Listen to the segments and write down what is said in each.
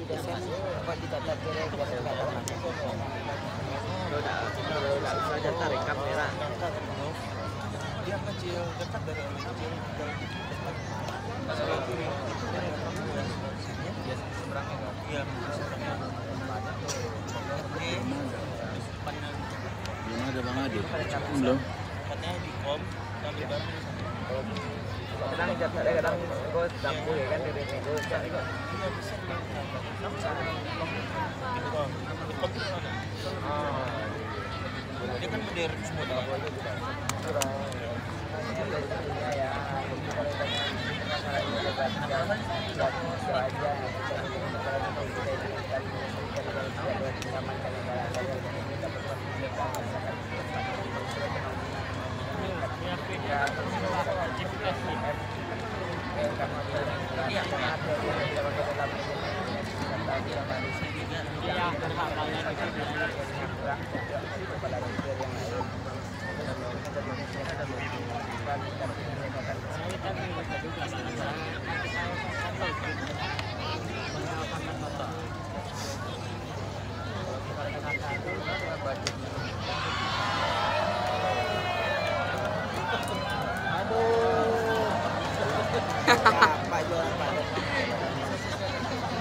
Desember kok ditatap kira buat kata Udah usah aja tarik kamera. Dia kecil, dekat dari orang kecil. Masalah kiri. Dia seberangnya kan? Iya, seberangnya. Belum ada Bang Adi. Belum. Katanya di kom, kami baru kadang kadang gue dapur ya kan dari itu cari kok iya bisa di kom itu mana? Dia kan modern semua kan?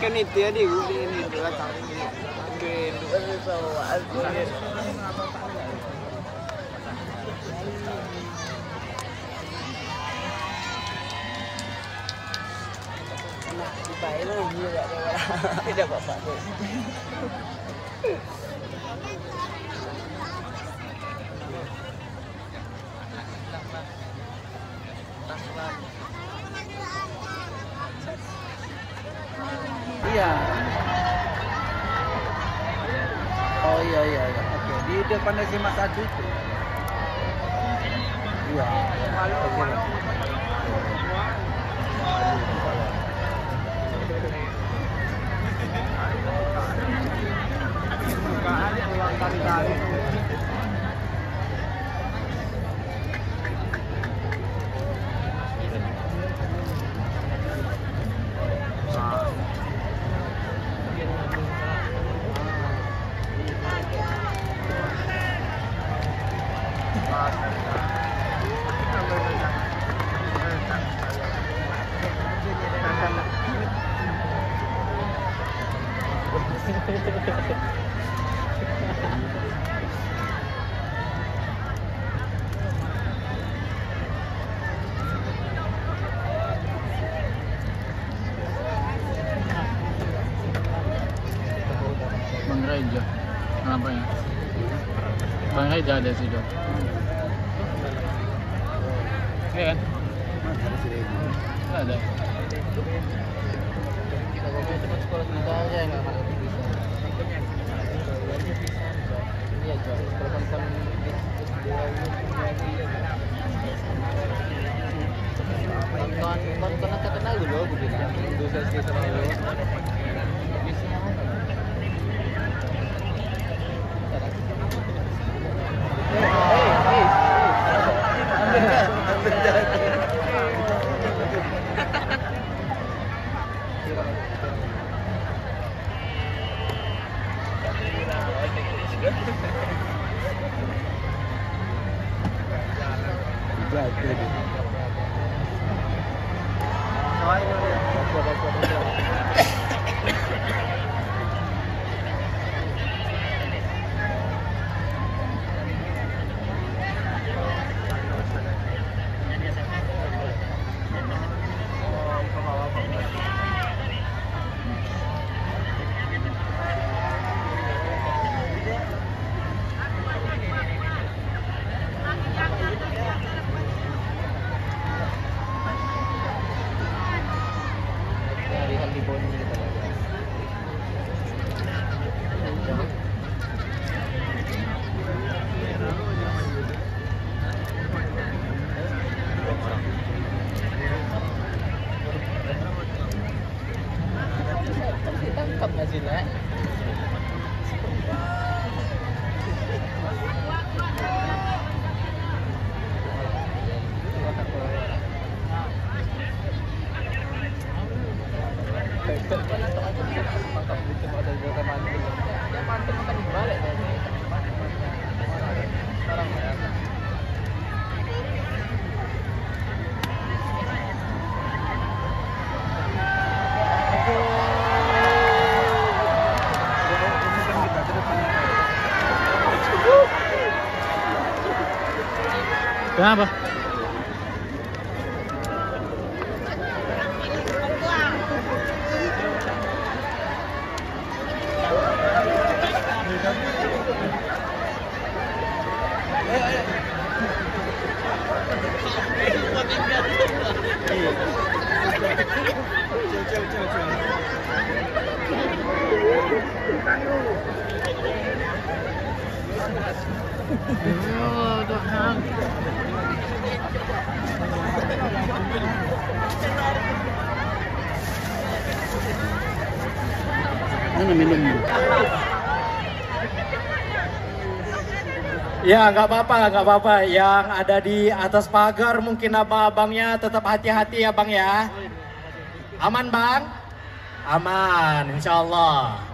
kan itu ya di ini dua tahun ini tidak bapak iya. Oh iya. Oke, di depan SMA 1 itu. Iya. Bang Reja. Kenapa ya? Bang Reja ada situ. Iya kan? Nggak ada. Cepat sekolah kita aja nggak ada bisa. Iya jual sekolah kan kan terkenal dulu begitu. Dosa sih sama lu. Di Boni Kenapa? Oh, Tuhan. Mana minumnya? Ya, nggak apa-apa. Yang ada di atas pagar mungkin abang-abangnya tetap hati-hati ya bang ya. Aman bang? Aman, insya Allah.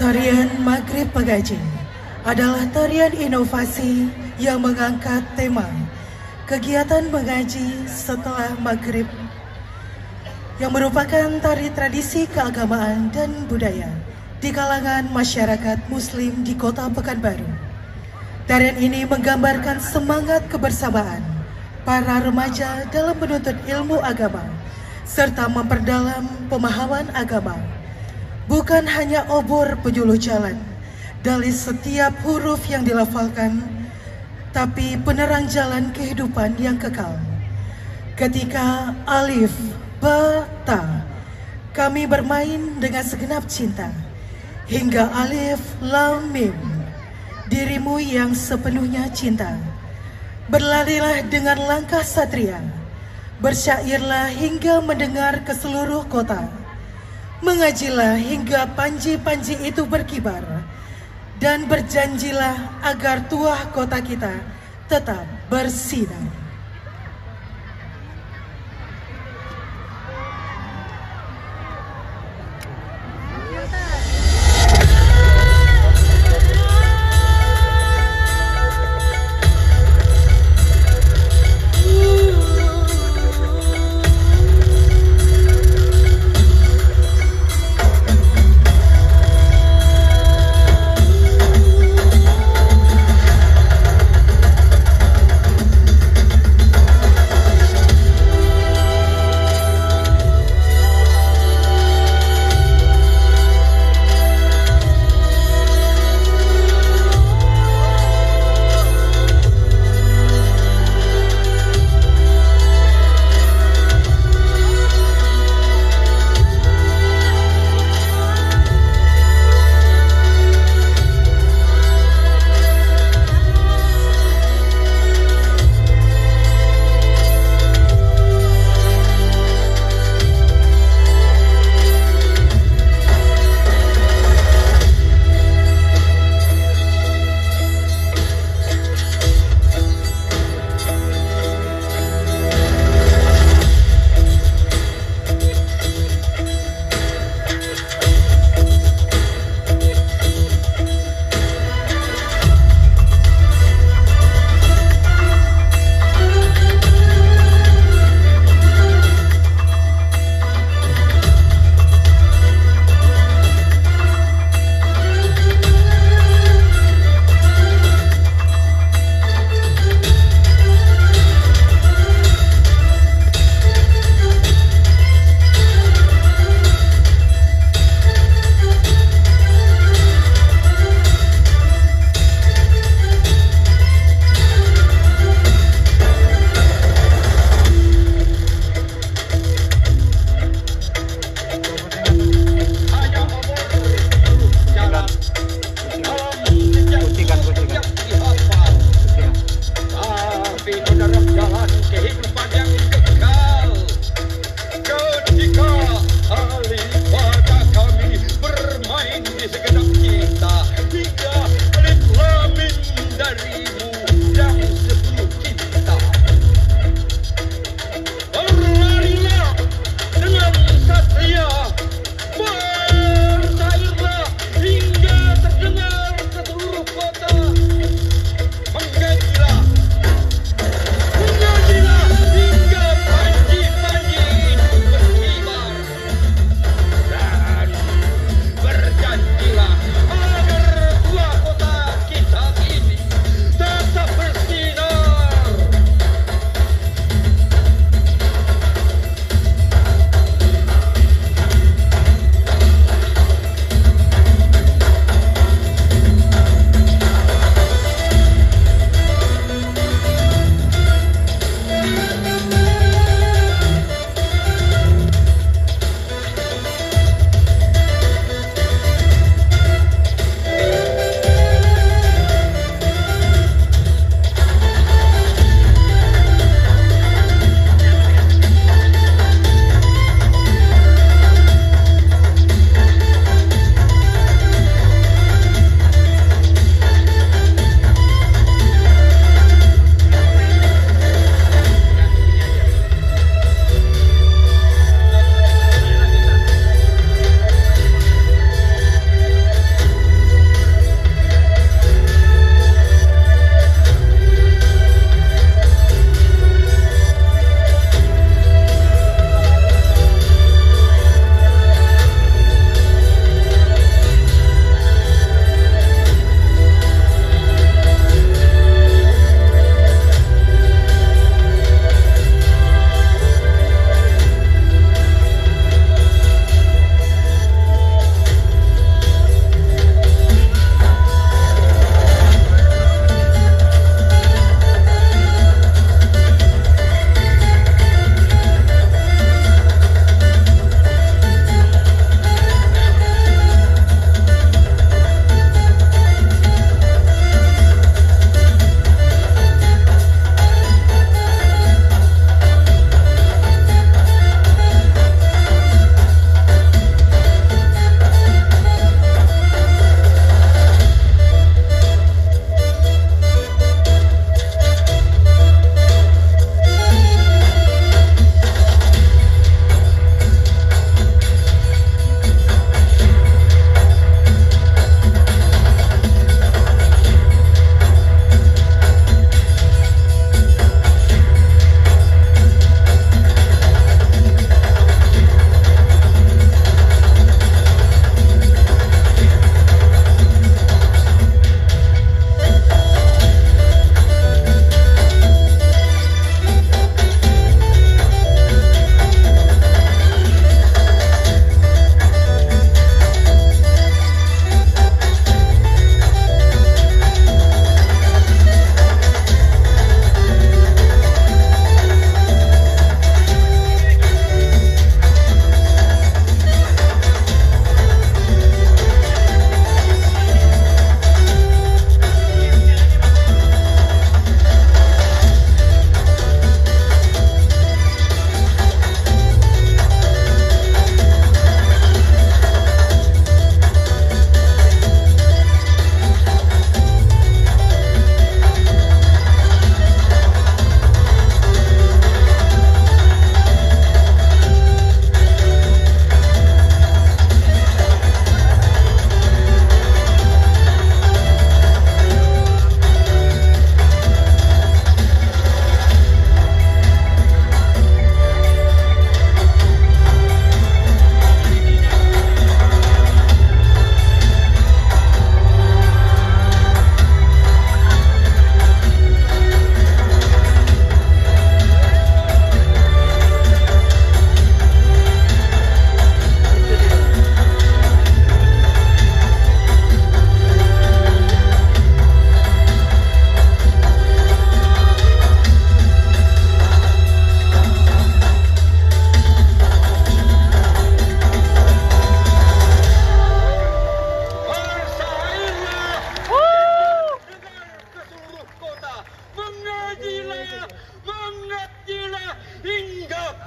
Tarian Maghrib Pengaji adalah tarian inovasi yang mengangkat tema kegiatan mengaji setelah Maghrib yang merupakan tari tradisi keagamaan dan budaya di kalangan masyarakat Muslim di Kota Pekanbaru. Tarian ini menggambarkan semangat kebersamaan para remaja dalam menuntut ilmu agama serta memperdalam pemahaman agama. Bukan hanya obor penyuluh jalan dari setiap huruf yang dilafalkan, tapi penerang jalan kehidupan yang kekal. Ketika alif, ba, ta, kami bermain dengan segenap cinta, hingga alif, lam, mim, dirimu yang sepenuhnya cinta. Berlarilah dengan langkah satria, bersyairlah hingga mendengar ke seluruh kota. Mengajilah hingga panji-panji itu berkibar, dan berjanjilah agar tuah kota kita tetap bersinar. harapan kehidupan yang kekal. Ketika alih pada kami bermain di segenap cinta, hingga pelit lamin darimu yang sepenuh cinta. Berlarilah dengan satria, bersairlah hingga terdengar ke seluruh kota. Mengajilah hingga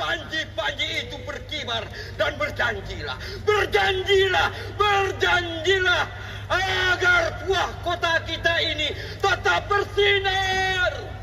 panji-panji itu berkibar dan berjanjilah, berjanjilah, berjanjilah agar buah kota kita ini tetap bersinar.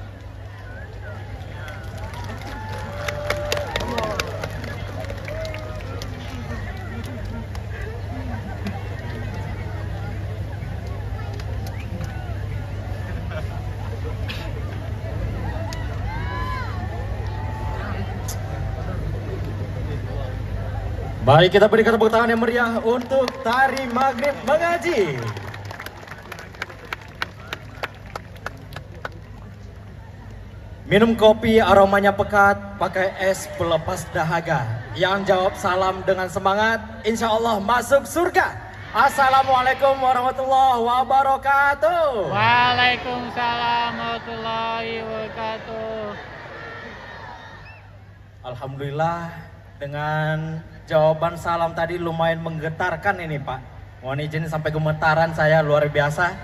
Baik, kita berikan tepuk tangan yang meriah untuk tari Maghrib Mengaji. Minum kopi aromanya pekat, pakai es pelepas dahaga. Yang jawab salam dengan semangat, insya Allah masuk surga. Assalamualaikum warahmatullahi wabarakatuh. Waalaikumsalam warahmatullahi wabarakatuh. Alhamdulillah, dengan jawaban salam tadi lumayan menggetarkan ini Pak. Mohon izin sampai gemetaran saya, luar biasa.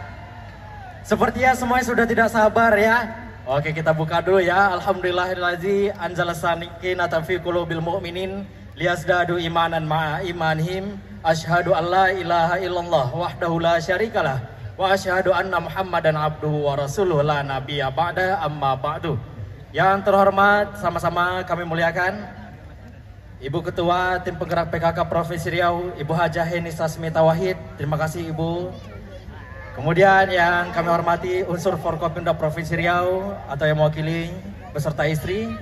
Sepertinya semuanya sudah tidak sabar ya. Oke, kita buka dulu ya. Alhamdulillahillazi anzalasakinata fi qulubil mu'minin liyazdadu imanan ma'a imanihim. Asyhadu an la ilaha illallah wahdahu la syarikalah wa asyhadu anna Muhammadan abduhu wa rasuluhu la nabiyya ba'da amma ba'du. Yang terhormat, sama-sama kami muliakan Ibu Ketua Tim Penggerak PKK Provinsi Riau, Ibu Hajah Heni Sasmita Wahid. Terima kasih Ibu. Kemudian yang kami hormati unsur Forkopimda Provinsi Riau atau yang mewakili beserta istri.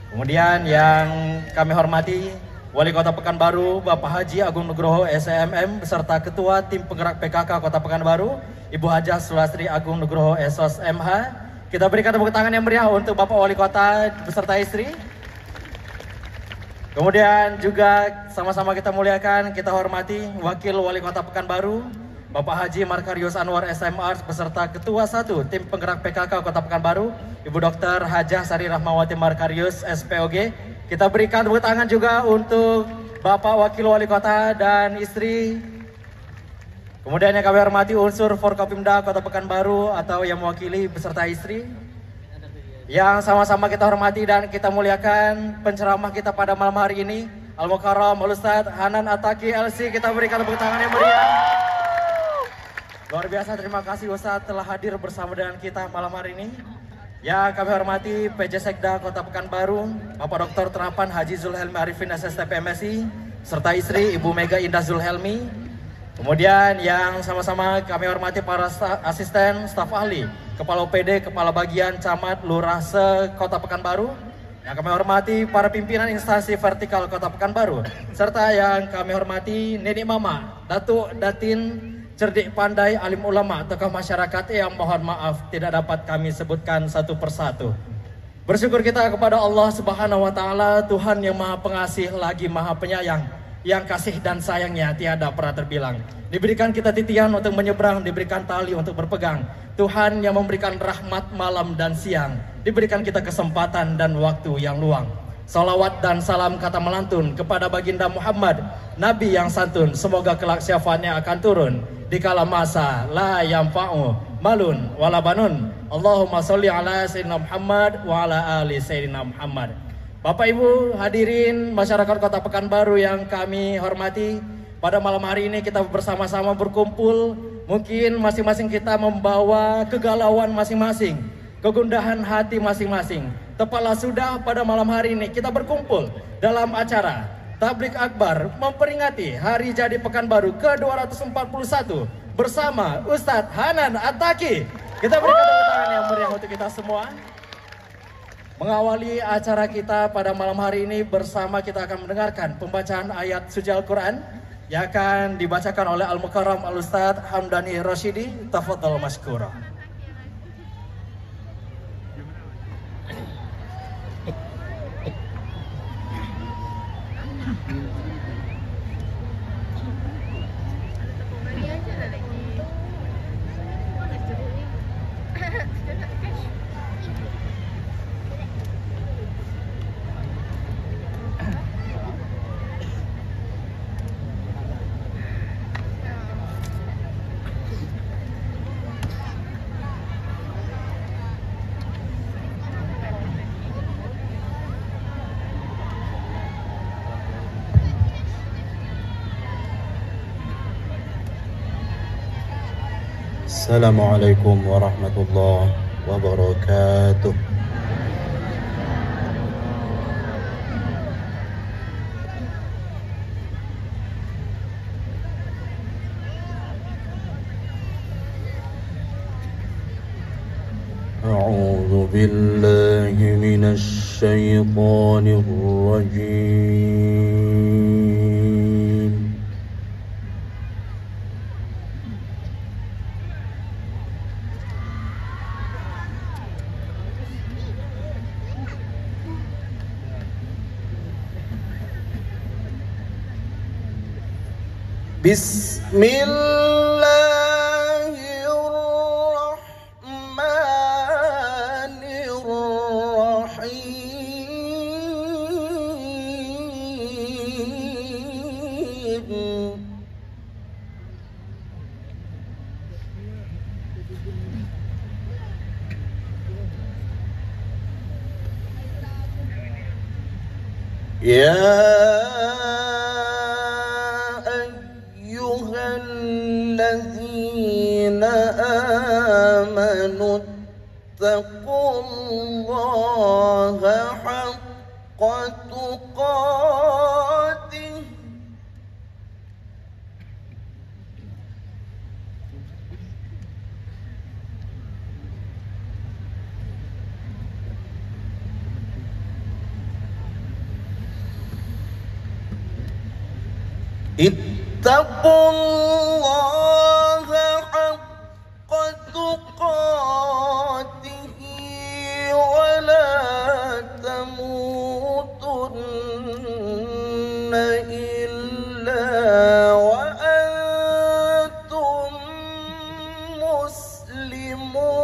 Kemudian yang kami hormati Wali Kota Pekanbaru Bapak Haji Agung Nugroho SMM beserta Ketua Tim Penggerak PKK Kota Pekanbaru Ibu Hajah Sulastri Agung Nugroho SOS MH. Kita berikan tepuk tangan yang meriah untuk Bapak Wali Kota beserta istri. Kemudian juga sama-sama kita muliakan, kita hormati Wakil Wali Kota Pekanbaru Bapak Haji Markarius Anwar SMR beserta Ketua 1 Tim Penggerak PKK Kota Pekanbaru Ibu Dr. Hajah Sari Rahmawati Markarius SPOG. Kita berikan tepuk tangan juga untuk Bapak Wakil Wali Kota dan istri. Kemudian yang kami hormati unsur Forkopimda Kota Pekanbaru atau yang mewakili beserta istri. Yang sama-sama kita hormati dan kita muliakan penceramah kita pada malam hari ini, Al-Mukarram Al-Ustadz Hanan Ataki LC. Kita berikan tepuk tangan yang meriah. Luar biasa, terima kasih Ustadz telah hadir bersama dengan kita malam hari ini. Yang kami hormati PJ Sekda Kota Pekanbaru, Bapak Dr. Terapan Haji Zulhelmi Arifin SSTP MSI, serta istri Ibu Mega Indah Zulhelmi. Kemudian yang sama-sama kami hormati para asisten, staf ahli, Kepala OPD, Kepala Bagian, Camat, Lurah se-Kota Pekanbaru. Yang kami hormati para pimpinan instansi vertikal Kota Pekanbaru. Serta yang kami hormati Nenek Mama, Datuk Datin, cerdik pandai, alim ulama, tokoh masyarakat yang mohon maaf tidak dapat kami sebutkan satu persatu. Bersyukur kita kepada Allah Subhanahu wa Ta'ala, Tuhan yang Maha Pengasih lagi Maha Penyayang, yang kasih dan sayangnya tiada pernah terbilang. Diberikan kita titian untuk menyeberang, diberikan tali untuk berpegang. Tuhan yang memberikan rahmat malam dan siang, diberikan kita kesempatan dan waktu yang luang. Salawat dan salam kata melantun kepada baginda Muhammad, Nabi yang santun. Semoga kelak syafaatnya akan turun di kala masa la yanfa'u malun wala banun. Allahumma sholli ala sayyidina Muhammad wa ala ali sayyidina Muhammad. Bapak Ibu hadirin masyarakat Kota Pekanbaru yang kami hormati, pada malam hari ini kita bersama-sama berkumpul. Mungkin masing-masing kita membawa kegalauan masing-masing, kegundahan hati masing-masing. Tepatlah sudah pada malam hari ini kita berkumpul dalam acara Tablik Akbar memperingati Hari Jadi Pekanbaru ke-241 bersama Ustadz Hanan Ataki. Kita berikan tepuk tangan yang meriah untuk kita semua. Mengawali acara kita pada malam hari ini bersama kita akan mendengarkan pembacaan ayat suci Al-Quran yang akan dibacakan oleh Al-Mukarram Al-Ustadz Hamdani Roshidi. Tafadhal masykurah. Assalamualaikum warahmatullahi wabarakatuh. A'udzu billahi minasy syaithanir rajim. Bismillahirrahmanirrahim. Ya ayyuhalladzina amanu taqullaha haqqa tuqatih ittaqullaha haqqa tuqatihi wa la tamutunna illa wa antum muslimun.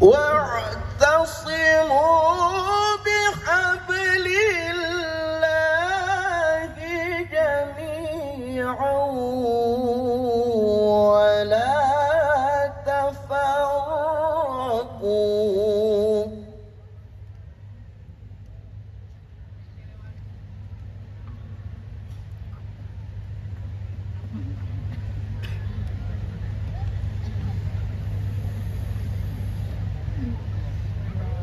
واعتصموا بحبل الله جميعا ولا تفرقوا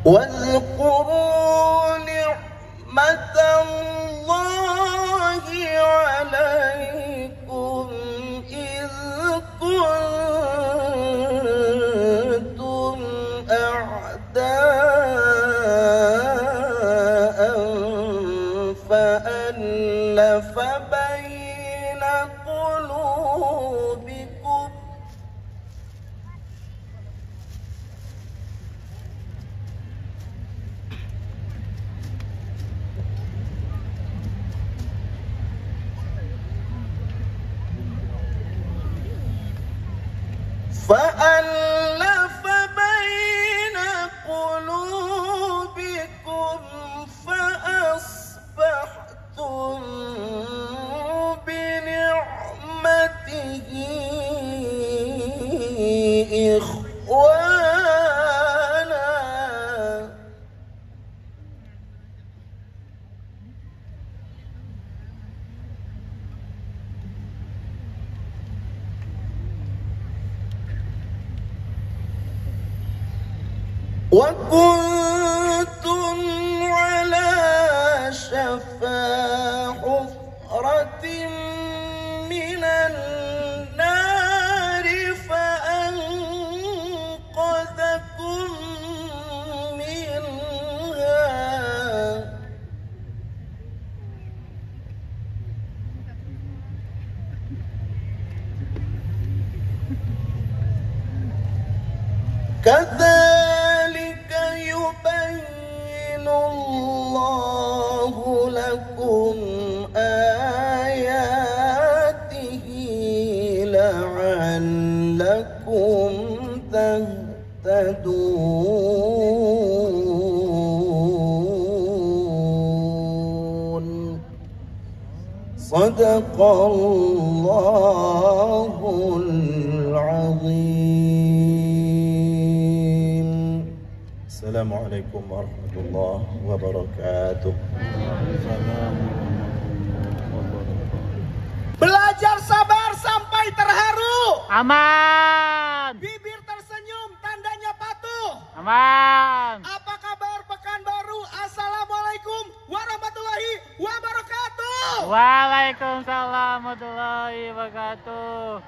واذكروا نعمة الله عليكم إذ كنتم أعداء فألف بين قلوبكم فأصبحتم بنعمته إخوانا وكنتم على شفا حفرة من النار فأنقذكم منها كذلك يبين الله لكم آياته لعلكم تهتدون. Sadaqallahul azim. Assalamualaikum warahmatullahi wabarakatuh. Belajar sabar sampai terharu. Aman. Bibir tersenyum tandanya patuh. Aman. Apa kabar Pekanbaru? Assalamualaikum warahmatullahi wabarakatuh. Waalaikumsalam warahmatullahi wabarakatuh.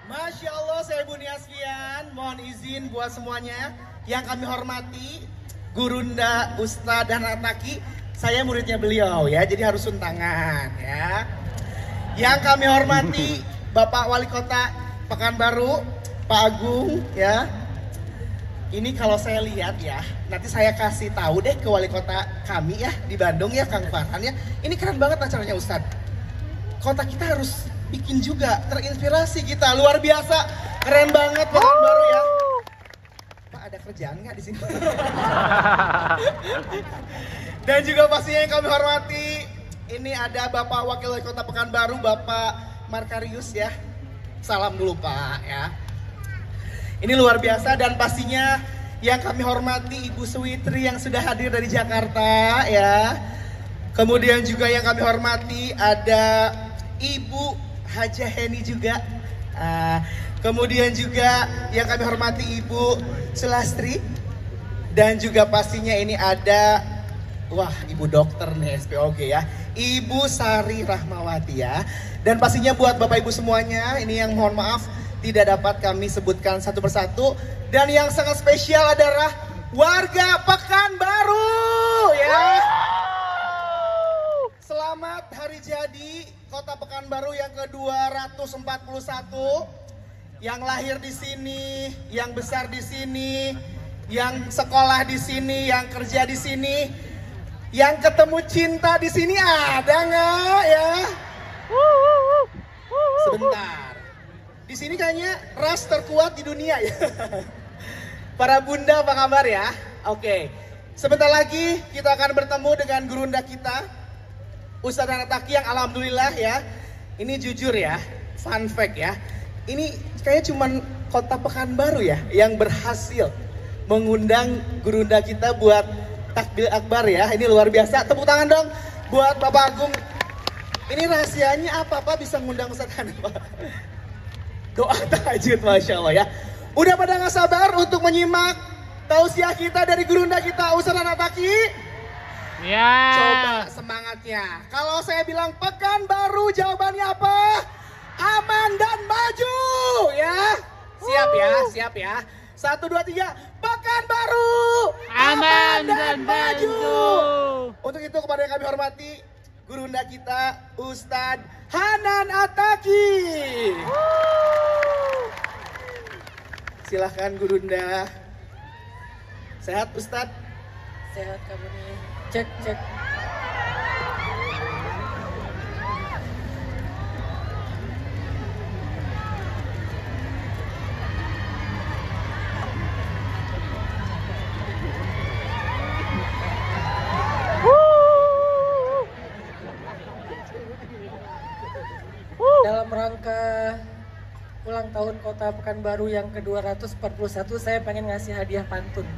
Masya Allah, saya Buni Asfian. Mohon izin buat semuanya yang kami hormati, Gurunda, Ustadz dan Ataki. Saya muridnya beliau ya, jadi harus suntangan ya. Yang kami hormati Bapak Wali Kota Pekanbaru, Pak Agung ya. Ini kalau saya lihat ya, nanti saya kasih tahu deh ke Wali Kota kami ya di Bandung ya, Kang Farhan ya. Ini keren banget acaranya Ustadz. Kota kita harus bikin juga, terinspirasi kita, luar biasa, keren banget Pekanbaru ya. Pak ada kerjaan nggak di sini? Dan juga pastinya yang kami hormati, ini ada Bapak Wakil Wali Kota Pekanbaru, Bapak Markarius ya. Salam dulu Pak ya. Ini luar biasa dan pastinya yang kami hormati Ibu Suwitri yang sudah hadir dari Jakarta ya. Kemudian juga yang kami hormati ada Ibu Hajah Heni juga. Kemudian juga yang kami hormati Ibu Sulastri. Dan juga pastinya ini ada, wah Ibu dokter nih SPOG ya, Ibu Sari Rahmawati ya. Dan pastinya buat Bapak Ibu semuanya, ini yang mohon maaf tidak dapat kami sebutkan satu persatu. Dan yang sangat spesial adalah warga Pekanbaru ya. Selamat hari jadi Kota Pekanbaru yang ke-241. Yang lahir di sini, yang besar di sini, yang sekolah di sini, yang kerja di sini, yang ketemu cinta di sini ada nggak ya? Sebentar. Di sini kayaknya ras terkuat di dunia ya. Para bunda apa kabar ya? Oke. Sebentar lagi kita akan bertemu dengan gurunda kita, Ustadz Anataki, yang alhamdulillah ya. Ini jujur ya, fun fact ya. Ini kayaknya cuman Kota Pekanbaru ya yang berhasil mengundang gurunda kita buat takbir akbar ya. Ini luar biasa. Tepuk tangan dong buat Bapak Agung. Ini rahasianya apa Pak bisa ngundang Ustadz Hanafa? Doa tahajud, Masya Allah ya. Udah pada gak sabar untuk menyimak tausiah kita dari gurunda kita Ustadz Anataki? Ya. Coba semangatnya. Kalau saya bilang Pekanbaru, jawabannya apa? Aman dan maju ya. Siap ya, siap ya. 1, 2, 3. Pekanbaru Aman dan maju. Untuk itu kepada yang kami hormati gurunda kita Ustadz Hanan Ataki. Silahkan gurunda. Sehat Ustadz? Sehat kamu nih. Cek, cek. Dalam rangka ulang tahun Kota Pekanbaru yang ke-241, saya pengen ngasih hadiah pantun.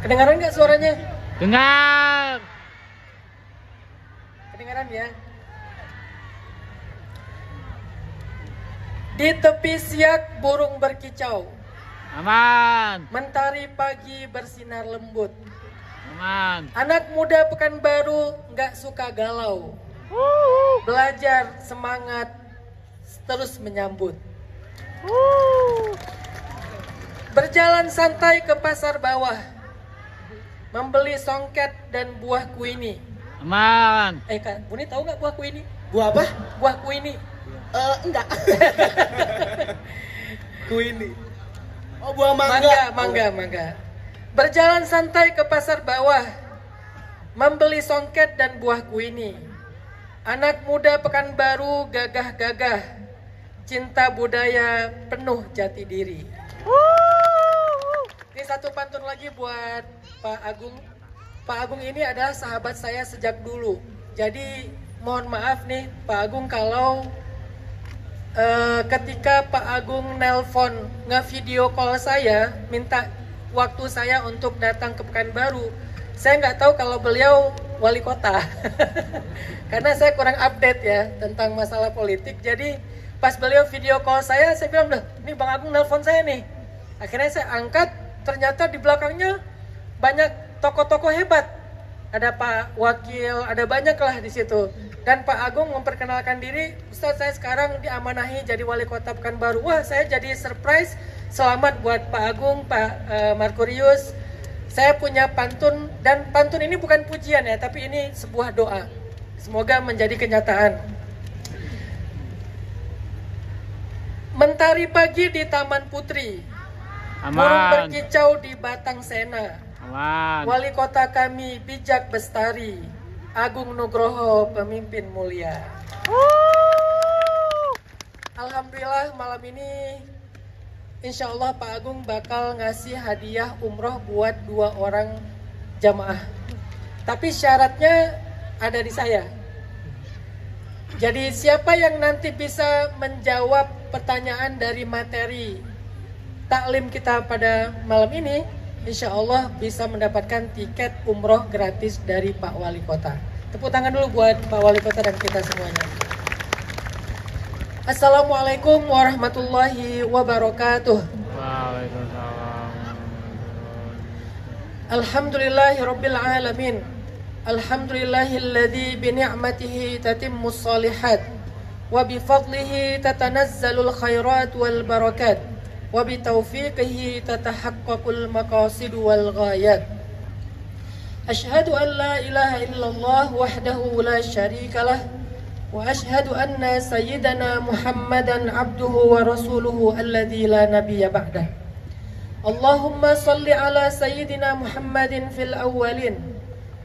Kedengaran nggak suaranya? Dengar. Kedengaran ya? Di tepi siak burung berkicau. Aman. Mentari pagi bersinar lembut. Aman. Anak muda Pekanbaru nggak suka galau. Belajar semangat terus menyambut. Berjalan santai ke pasar bawah, membeli songket dan buah kuini. Aman. Kak Buni tahu nggak buah kuini? Buah apa? Buah kuini. Enggak. Kuini. Oh, buah mangga. Mangga. Berjalan santai ke pasar bawah, membeli songket dan buah kuini. Anak muda Pekanbaru gagah-gagah, cinta budaya penuh jati diri. Ini satu pantun lagi buat Pak Agung. Pak Agung ini adalah sahabat saya sejak dulu. Jadi mohon maaf nih Pak Agung kalau ketika Pak Agung nelpon nge-video call saya, minta waktu saya untuk datang ke Pekanbaru, saya nggak tahu kalau beliau wali kota. Karena saya kurang update ya tentang masalah politik. Jadi pas beliau video call saya bilang, ini Bang Agung nelpon saya nih. Akhirnya saya angkat, ternyata di belakangnya banyak tokoh-tokoh hebat. Ada Pak Wakil, ada banyak lah di situ. Dan Pak Agung memperkenalkan diri, Ustaz saya sekarang diamanahi jadi wali kota Pekanbaru. Wah, saya jadi surprise. Selamat buat Pak Agung, Pak Markurius. Saya punya pantun, dan pantun ini bukan pujian ya, tapi ini sebuah doa. Semoga menjadi kenyataan. Mentari pagi di Taman Putri, burung berkicau di Batang Sena. Aman. Wali kota kami bijak bestari, Agung Nugroho pemimpin mulia. Alhamdulillah malam ini insya Allah Pak Agung bakal ngasih hadiah umroh buat 2 orang jamaah. Tapi syaratnya ada di saya. Jadi siapa yang nanti bisa menjawab pertanyaan dari materi taklim kita pada malam ini, insya Allah bisa mendapatkan tiket umroh gratis dari Pak Wali Kota. Tepuk tangan dulu buat Pak Wali Kota dan kita semuanya. Assalamualaikum warahmatullahi wabarakatuh. Waalaikumsalam. Alhamdulillahirabbil alamin. Alhamdulillahilladzi bi ni'matihi tatimmus shalihat wa bi fadlihi tatanazzalul khairat wal barakat wa bi taufiqihi tatahaqqaqul maqasid wal ghayat. Asyhadu an la ilaha illallah wahdahu la syarika lah wa asyhadu anna sayyidana Muhammadan abduhu wa rasuluhu alladzi la nabiyya ba'dah. Allahumma salli ala sayyidina Muhammadin fil awwalin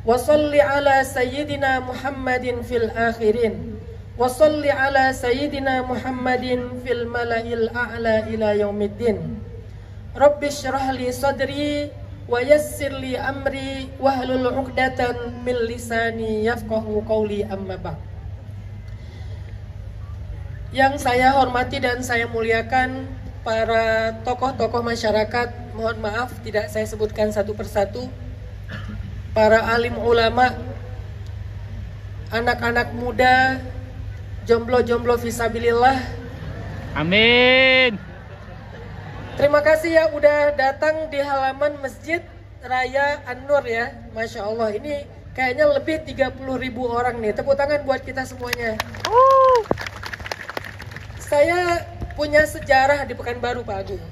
wa salli ala sayyidina Muhammadin fil akhirin wa salli ala sayyidina Muhammadin fil mala'il a'la ila yaumiddin. Rabbi shrah li sadri wa yassir li amri wahlul 'uqdatan min lisani yafqahu qawli, amma ba'd. Yang saya hormati dan saya muliakan para tokoh-tokoh masyarakat, mohon maaf tidak saya sebutkan satu persatu. Para alim ulama, anak-anak muda, jomblo-jomblo fisabilillah. Amin. Terima kasih ya udah datang di halaman Masjid Raya An-Nur ya. Masya Allah, ini kayaknya lebih 30.000 orang nih. Tepuk tangan buat kita semuanya. Saya punya sejarah di Pekanbaru Pak Agung,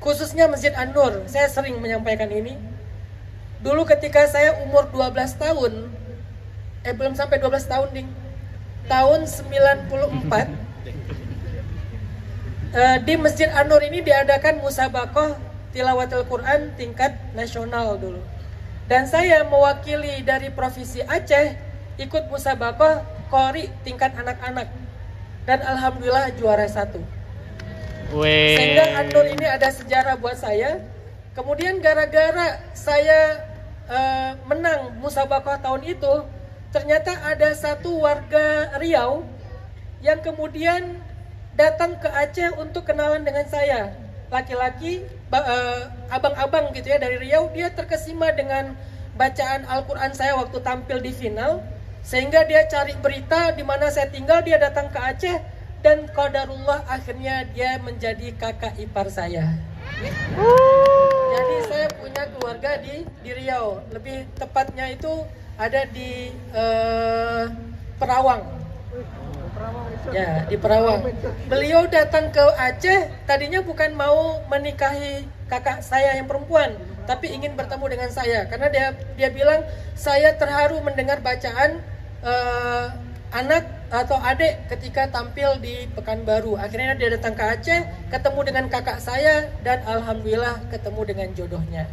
khususnya Masjid An-Nur. Saya sering menyampaikan ini. Dulu ketika saya umur 12 tahun, belum sampai 12 tahun ding, tahun 94, di Masjid An-Nur ini diadakan musabaqah tilawatul Quran tingkat nasional dulu. Dan saya mewakili dari Provinsi Aceh ikut musabaqah Qori tingkat anak-anak. Dan alhamdulillah juara 1. Sehingga An-Nur ini ada sejarah buat saya. Kemudian gara-gara saya menang musabaqah tahun itu, ternyata ada satu warga Riau yang kemudian datang ke Aceh untuk kenalan dengan saya. Laki-laki, abang-abang gitu ya dari Riau, dia terkesima dengan bacaan Al-Quran saya waktu tampil di final, sehingga dia cari berita di mana saya tinggal, dia datang ke Aceh, dan qadarullah akhirnya dia menjadi kakak ipar saya. Jadi saya punya keluarga di Riau, lebih tepatnya itu ada di Perawang. Ya, di Perawang. Beliau datang ke Aceh, tadinya bukan mau menikahi kakak saya yang perempuan, tapi ingin bertemu dengan saya karena dia bilang saya terharu mendengar bacaan anak atau adik ketika tampil di Pekanbaru. Akhirnya dia datang ke Aceh, ketemu dengan kakak saya, dan alhamdulillah ketemu dengan jodohnya.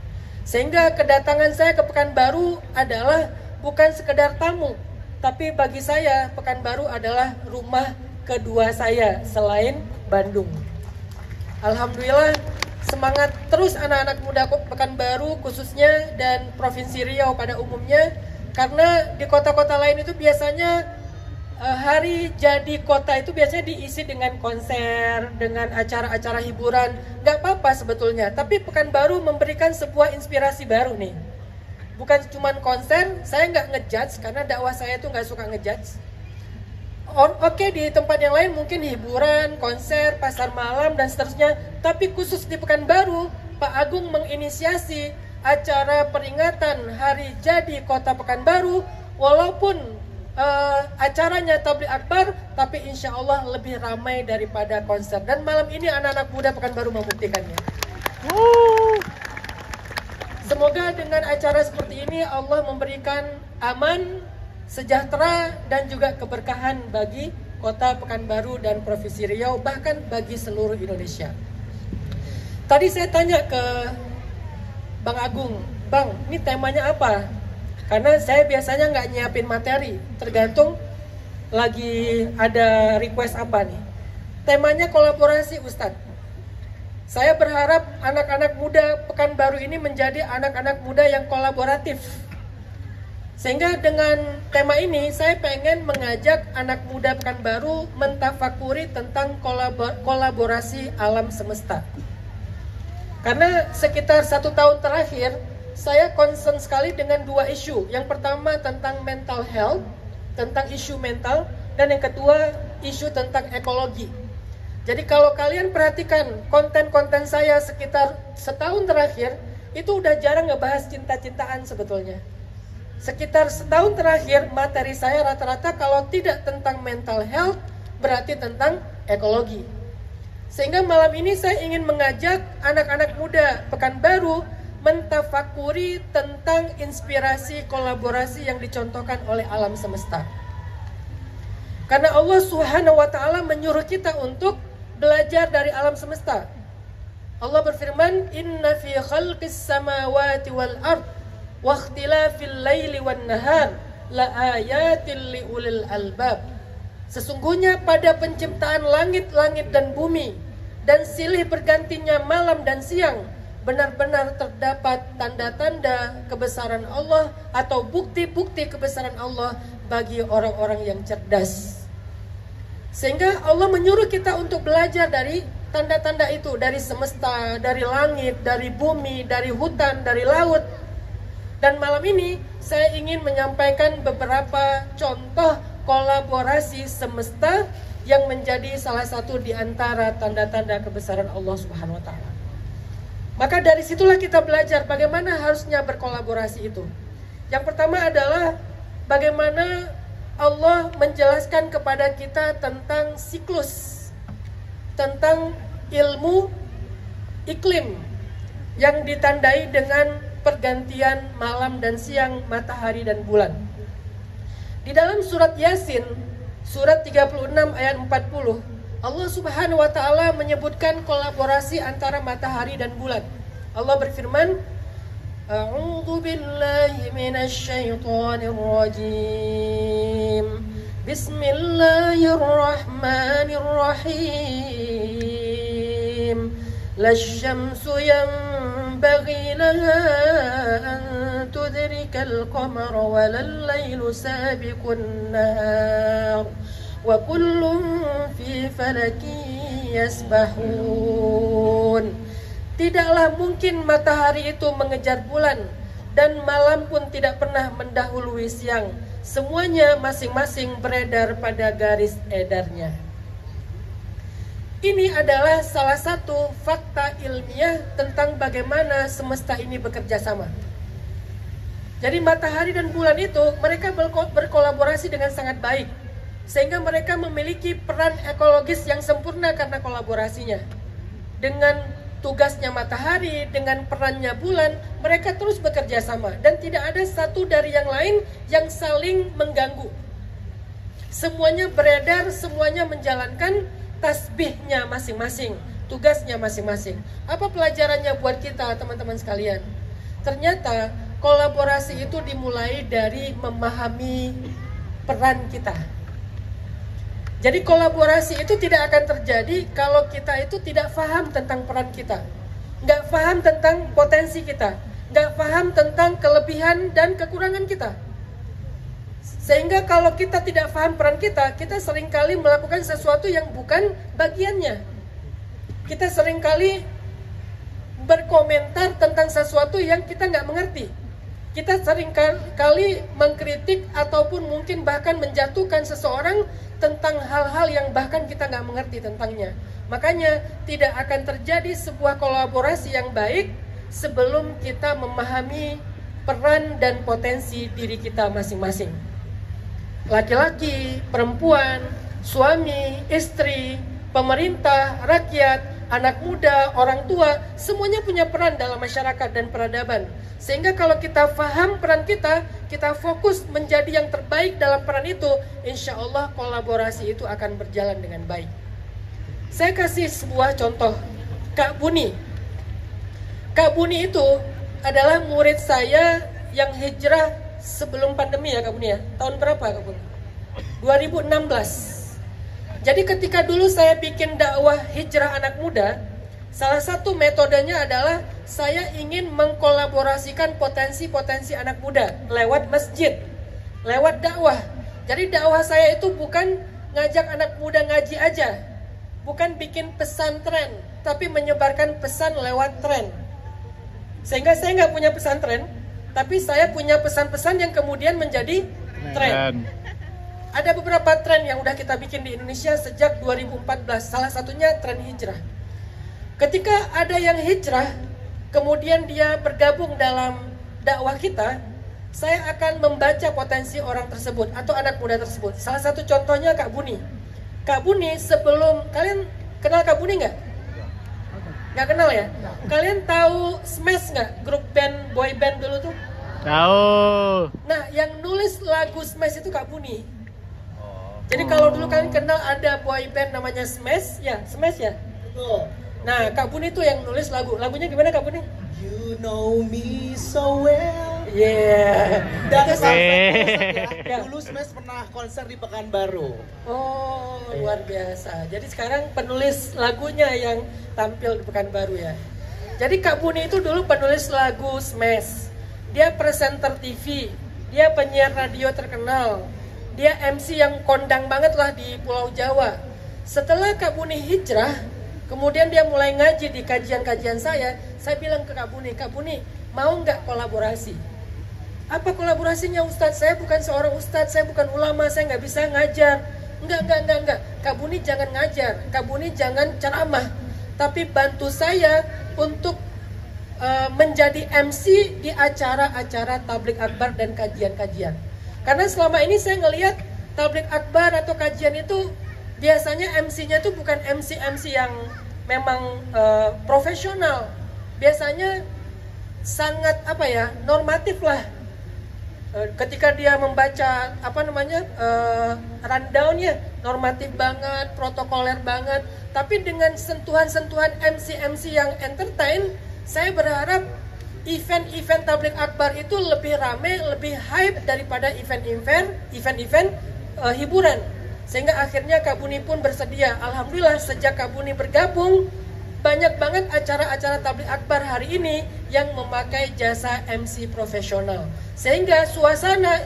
Sehingga kedatangan saya ke Pekanbaru adalah bukan sekedar tamu, tapi bagi saya Pekanbaru adalah rumah kedua saya selain Bandung. Alhamdulillah semangat terus anak-anak muda Pekanbaru khususnya dan Provinsi Riau pada umumnya, karena di kota-kota lain itu biasanya hari jadi kota itu biasanya diisi dengan konser, dengan acara-acara hiburan. Nggak apa-apa sebetulnya, tapi Pekanbaru memberikan sebuah inspirasi baru nih. Bukan cuma konser, saya nggak ngejudge karena dakwah saya tuh nggak suka ngejudge. Oke, di tempat yang lain mungkin hiburan, konser, pasar malam, dan seterusnya. Tapi khusus di Pekanbaru, Pak Agung menginisiasi acara peringatan Hari Jadi Kota Pekanbaru. Walaupun acaranya tabligh akbar, tapi insya Allah lebih ramai daripada konser. Dan malam ini anak-anak muda Pekanbaru membuktikannya. Semoga dengan acara seperti ini Allah memberikan aman, sejahtera, dan juga keberkahan bagi Kota Pekanbaru dan Provinsi Riau, bahkan bagi seluruh Indonesia. Tadi saya tanya ke Bang Agung, Bang, ini temanya apa? Karena saya biasanya nggak nyiapin materi, tergantung lagi ada request apa nih. Temanya kolaborasi, Ustadz. Saya berharap anak-anak muda Pekanbaru ini menjadi anak-anak muda yang kolaboratif. Sehingga dengan tema ini saya pengen mengajak anak muda Pekanbaru mentafakuri tentang kolaborasi alam semesta. Karena sekitar 1 tahun terakhir saya concern sekali dengan 2 isu. Yang pertama tentang mental health, tentang isu mental, dan yang kedua isu tentang ekologi. Jadi kalau kalian perhatikan konten-konten saya sekitar setahun terakhir, itu udah jarang ngebahas cinta-cintaan sebetulnya. Sekitar setahun terakhir materi saya rata-rata kalau tidak tentang mental health berarti tentang ekologi. Sehingga malam ini saya ingin mengajak anak-anak muda Pekanbaru mentafakuri tentang inspirasi kolaborasi yang dicontohkan oleh alam semesta. Karena Allah Subhanahu wa taala menyuruh kita untuk belajar dari alam semesta. Allah berfirman, "Inna fi khalqis samawati wal ard wa ikhtilafil laili wan nahar la ayatil liulil albab." Sesungguhnya pada penciptaan langit-langit dan bumi dan silih bergantinya malam dan siang benar-benar terdapat tanda-tanda kebesaran Allah atau bukti-bukti kebesaran Allah bagi orang-orang yang cerdas. Sehingga Allah menyuruh kita untuk belajar dari tanda-tanda itu, dari semesta, dari langit, dari bumi, dari hutan, dari laut. Dan malam ini saya ingin menyampaikan beberapa contoh kolaborasi semesta yang menjadi salah satu di antara tanda-tanda kebesaran Allah Subhanahu wa taala. Maka dari situlah kita belajar bagaimana harusnya berkolaborasi itu. Yang pertama adalah bagaimana Allah menjelaskan kepada kita tentang siklus, tentang ilmu iklim yang ditandai dengan pergantian malam dan siang, matahari dan bulan. Di dalam surat Yasin, surat 36 ayat 40, Allah Subhanahu wa taala menyebutkan kolaborasi antara matahari dan bulan. Allah berfirman, A'udzu billahi minasy syaithanir rajim. Bismillahirrahmanirrahim. Lasyamsu yanbaghi laha an tudrikal qamara walal lailu sabiqun nahar wa kullun fi falakin yasbahun. Tidaklah mungkin matahari itu mengejar bulan dan malam pun tidak pernah mendahului siang. Semuanya masing-masing beredar pada garis edarnya. Ini adalah salah satu fakta ilmiah tentang bagaimana semesta ini bekerja sama. Jadi matahari dan bulan itu mereka berkolaborasi dengan sangat baik. Sehingga mereka memiliki peran ekologis yang sempurna karena kolaborasinya. Dengan tugasnya matahari, dengan perannya bulan, mereka terus bekerja sama. Dan tidak ada satu dari yang lain yang saling mengganggu. Semuanya beredar, semuanya menjalankan tasbihnya masing-masing, tugasnya masing-masing. Apa pelajarannya buat kita teman-teman sekalian? Ternyata kolaborasi itu dimulai dari memahami peran kita. Jadi kolaborasi itu tidak akan terjadi kalau kita itu tidak paham tentang peran kita. nggak paham tentang potensi kita, nggak paham tentang kelebihan dan kekurangan kita. Sehingga kalau kita tidak paham peran kita, kita seringkali melakukan sesuatu yang bukan bagiannya. Kita seringkali berkomentar tentang sesuatu yang kita nggak mengerti. Kita seringkali mengkritik ataupun mungkin bahkan menjatuhkan seseorang tentang hal-hal yang bahkan kita nggak mengerti tentangnya. Makanya tidak akan terjadi sebuah kolaborasi yang baik sebelum kita memahami peran dan potensi diri kita masing-masing. Laki-laki, perempuan, suami, istri, pemerintah, rakyat, anak muda, orang tua, semuanya punya peran dalam masyarakat dan peradaban. Sehingga kalau kita paham peran kita, kita fokus menjadi yang terbaik dalam peran itu, insya Allah kolaborasi itu akan berjalan dengan baik. Saya kasih sebuah contoh, Kak Buni. Kak Buni itu adalah murid saya yang hijrah sebelum pandemi ya Kak Buni ya. Tahun berapa Kak Buni? 2016. Jadi ketika dulu saya bikin dakwah hijrah anak muda, salah satu metodenya adalah saya ingin mengkolaborasikan potensi-potensi anak muda lewat masjid, lewat dakwah. Jadi dakwah saya itu bukan ngajak anak muda ngaji aja, bukan bikin pesantren, tapi menyebarkan pesan lewat tren. Sehingga saya nggak punya pesantren, tapi saya punya pesan-pesan yang kemudian menjadi tren. Ada beberapa tren yang udah kita bikin di Indonesia sejak 2014, salah satunya tren hijrah. Ketika ada yang hijrah, kemudian dia bergabung dalam dakwah kita, saya akan membaca potensi orang tersebut atau anak muda tersebut. Salah satu contohnya Kak Buni. Kak Buni sebelum, kalian kenal Kak Buni nggak? Nggak kenal ya? Kalian tahu Smash nggak? Grup band, boy band dulu tuh? Tahu. Nah, yang nulis lagu Smash itu Kak Buni. Jadi kalau dulu kalian kenal ada boy band namanya Smash, ya Smash ya? Nah, Kak Buni itu yang nulis lagu. Lagunya gimana Kak Buni? You know me so well. Yeah. Dan Ya. dulu Smash pernah konser di Pekanbaru. Oh, luar biasa. Jadi sekarang penulis lagunya yang tampil di Pekanbaru ya. Jadi Kak Buni itu dulu penulis lagu Smash. Dia presenter TV, dia penyiar radio terkenal. Dia MC yang kondang banget lah di Pulau Jawa. Setelah Kak Buni hijrah, kemudian dia mulai ngaji di kajian-kajian saya bilang ke Kak Buni, mau nggak kolaborasi? Apa kolaborasinya Ustadz? Saya bukan seorang Ustadz, saya bukan ulama, saya nggak bisa ngajar. Enggak. Kak Buni jangan ngajar, Kak Buni jangan ceramah. Tapi bantu saya untuk menjadi MC di acara-acara tabligh akbar dan kajian-kajian. Karena selama ini saya ngelihat tabligh akbar atau kajian itu biasanya MC-nya itu bukan MC yang memang profesional. Biasanya sangat normatif lah. Ketika dia membaca rundown-nya normatif banget, protokoler banget. Tapi dengan sentuhan-sentuhan MC yang entertain, saya berharap event-event tabligh akbar itu lebih rame, lebih hype daripada event-event hiburan. Sehingga akhirnya Kak Buni pun bersedia. Alhamdulillah sejak Kak Buni bergabung, banyak banget acara-acara tabligh akbar hari ini yang memakai jasa MC profesional. Sehingga suasana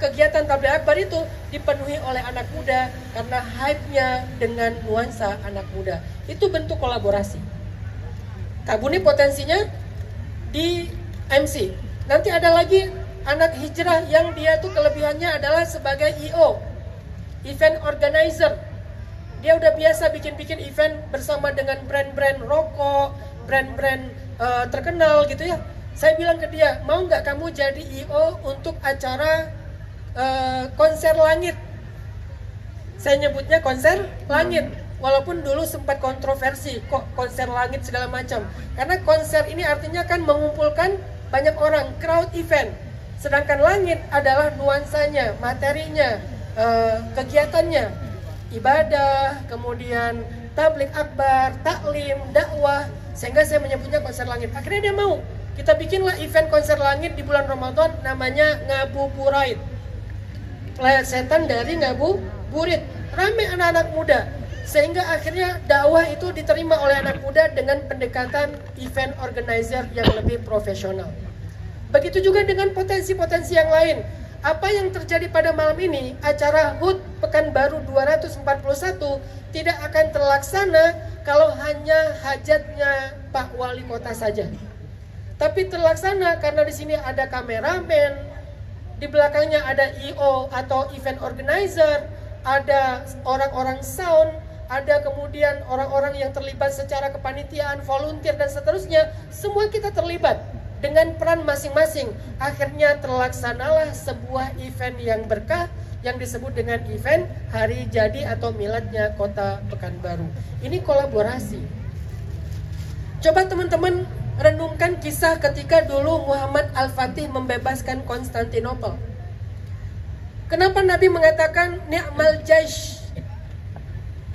kegiatan tabligh akbar itu dipenuhi oleh anak muda karena hype-nya dengan nuansa anak muda. Itu bentuk kolaborasi. Kak Buni potensinya di MC. Nanti ada lagi anak hijrah yang dia tuh kelebihannya adalah sebagai EO, event organizer. Dia udah biasa bikin-bikin event bersama dengan brand-brand rokok, brand-brand terkenal gitu ya. Saya bilang ke dia, mau nggak kamu jadi EO untuk acara konser langit? Saya nyebutnya konser langit. Walaupun dulu sempat kontroversi, kok konser langit segala macam. Karena konser ini artinya kan mengumpulkan banyak orang, crowd event. Sedangkan langit adalah nuansanya, materinya, kegiatannya, ibadah, kemudian tabligh akbar, taklim, dakwah. Sehingga saya menyebutnya konser langit. Akhirnya dia mau. Kita bikinlah event konser langit di bulan Ramadan namanya Ngabuburit. Plesetan dari ngabuburit. Rame anak-anak muda. Sehingga akhirnya dakwah itu diterima oleh anak muda dengan pendekatan event organizer yang lebih profesional. Begitu juga dengan potensi-potensi yang lain. Apa yang terjadi pada malam ini, acara HUT Pekanbaru 241 tidak akan terlaksana kalau hanya hajatnya Pak Wali Kota saja. Tapi terlaksana karena di sini ada kameramen, di belakangnya ada EO atau event organizer, ada orang-orang sound, ada kemudian orang-orang yang terlibat secara kepanitiaan, volunteer dan seterusnya. Semua kita terlibat dengan peran masing-masing. Akhirnya terlaksanalah sebuah event yang berkah yang disebut dengan event Hari Jadi atau Miladnya Kota Pekanbaru. Ini kolaborasi. Coba teman-teman renungkan kisah ketika dulu Muhammad Al-Fatih membebaskan Konstantinopel. Kenapa Nabi mengatakan ni'mal jaish?